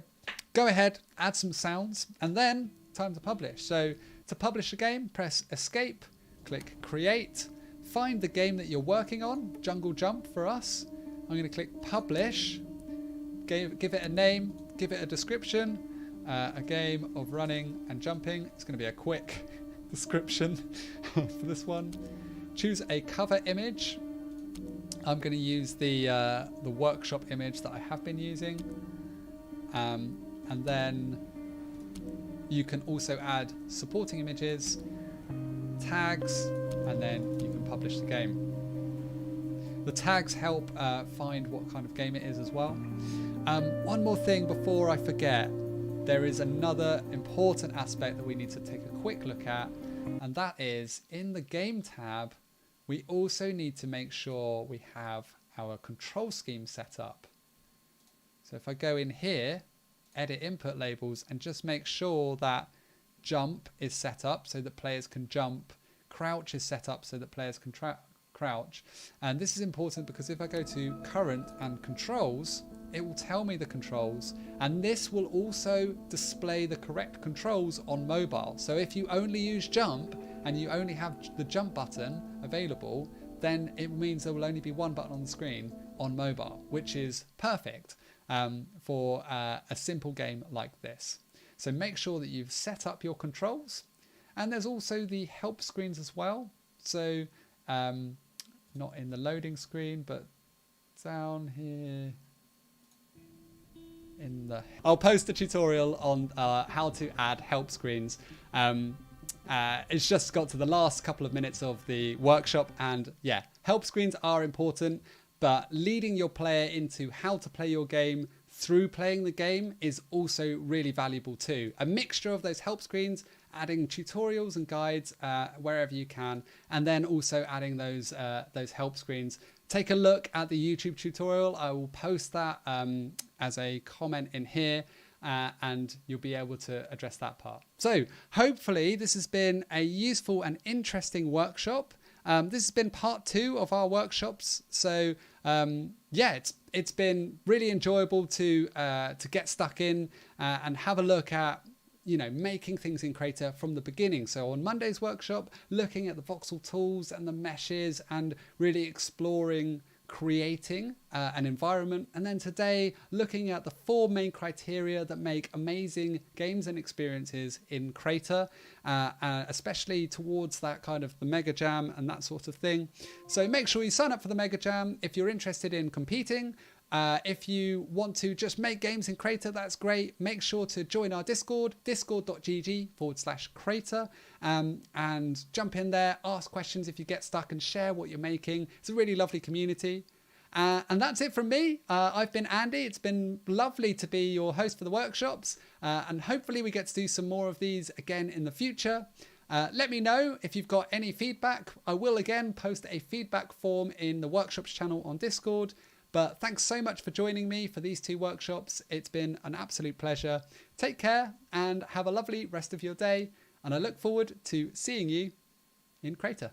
go ahead, add some sounds, and then time to publish. So to publish a game, press escape, click create, find the game that you're working on, Jungle Jump for us. I'm going to click publish, give it a name, give it a description, a game of running and jumping. It's going to be a quick description for this one. Choose a cover image. I'm going to use the workshop image that I have been using, and then you can also add supporting images, tags, and then you can publish the game. The tags help find what kind of game it is as well. One more thing before I forget. There is another important aspect that we need to take a quick look at, and that is in the game tab, we also need to make sure we have our control scheme set up. So if I go in here, edit input labels, and just make sure that jump is set up so that players can jump, crouch is set up so that players can crouch. And this is important because if I go to current and controls, it will tell me the controls, and this will also display the correct controls on mobile. So if you only use jump and you only have the jump button available, then it means there will only be one button on the screen on mobile, which is perfect for a simple game like this. So make sure that you've set up your controls. And there's also the help screens as well. So not in the loading screen, but down here in the... I'll post a tutorial on how to add help screens. It's just got to the last couple of minutes of the workshop, and yeah, help screens are important, but leading your player into how to play your game through playing the game is also really valuable too. A mixture of those help screens, adding tutorials and guides wherever you can, and then also adding those help screens. Take a look at the YouTube tutorial. I will post that as a comment in here, and you'll be able to address that part. So hopefully this has been a useful and interesting workshop. This has been part 2 of our workshops. So yeah, it's been really enjoyable to get stuck in and have a look at, you know, making things in Crayta from the beginning. So on Monday's workshop, looking at the voxel tools and the meshes and really exploring creating an environment. And then today, looking at the 4 main criteria that make amazing games and experiences in Crayta, especially towards that kind of the Mega Jam and that sort of thing. So make sure you sign up for the Mega Jam if you're interested in competing. If you want to just make games in Crayta, that's great. Make sure to join our Discord, discord.gg/Crayta, and jump in there, ask questions if you get stuck, and share what you're making. It's a really lovely community. And that's it from me. I've been Andy. It's been lovely to be your host for the workshops, and hopefully we get to do some more of these again in the future. Let me know if you've got any feedback. I will again post a feedback form in the workshops channel on Discord. But thanks so much for joining me for these 2 workshops. It's been an absolute pleasure. Take care and have a lovely rest of your day. And I look forward to seeing you in Crayta.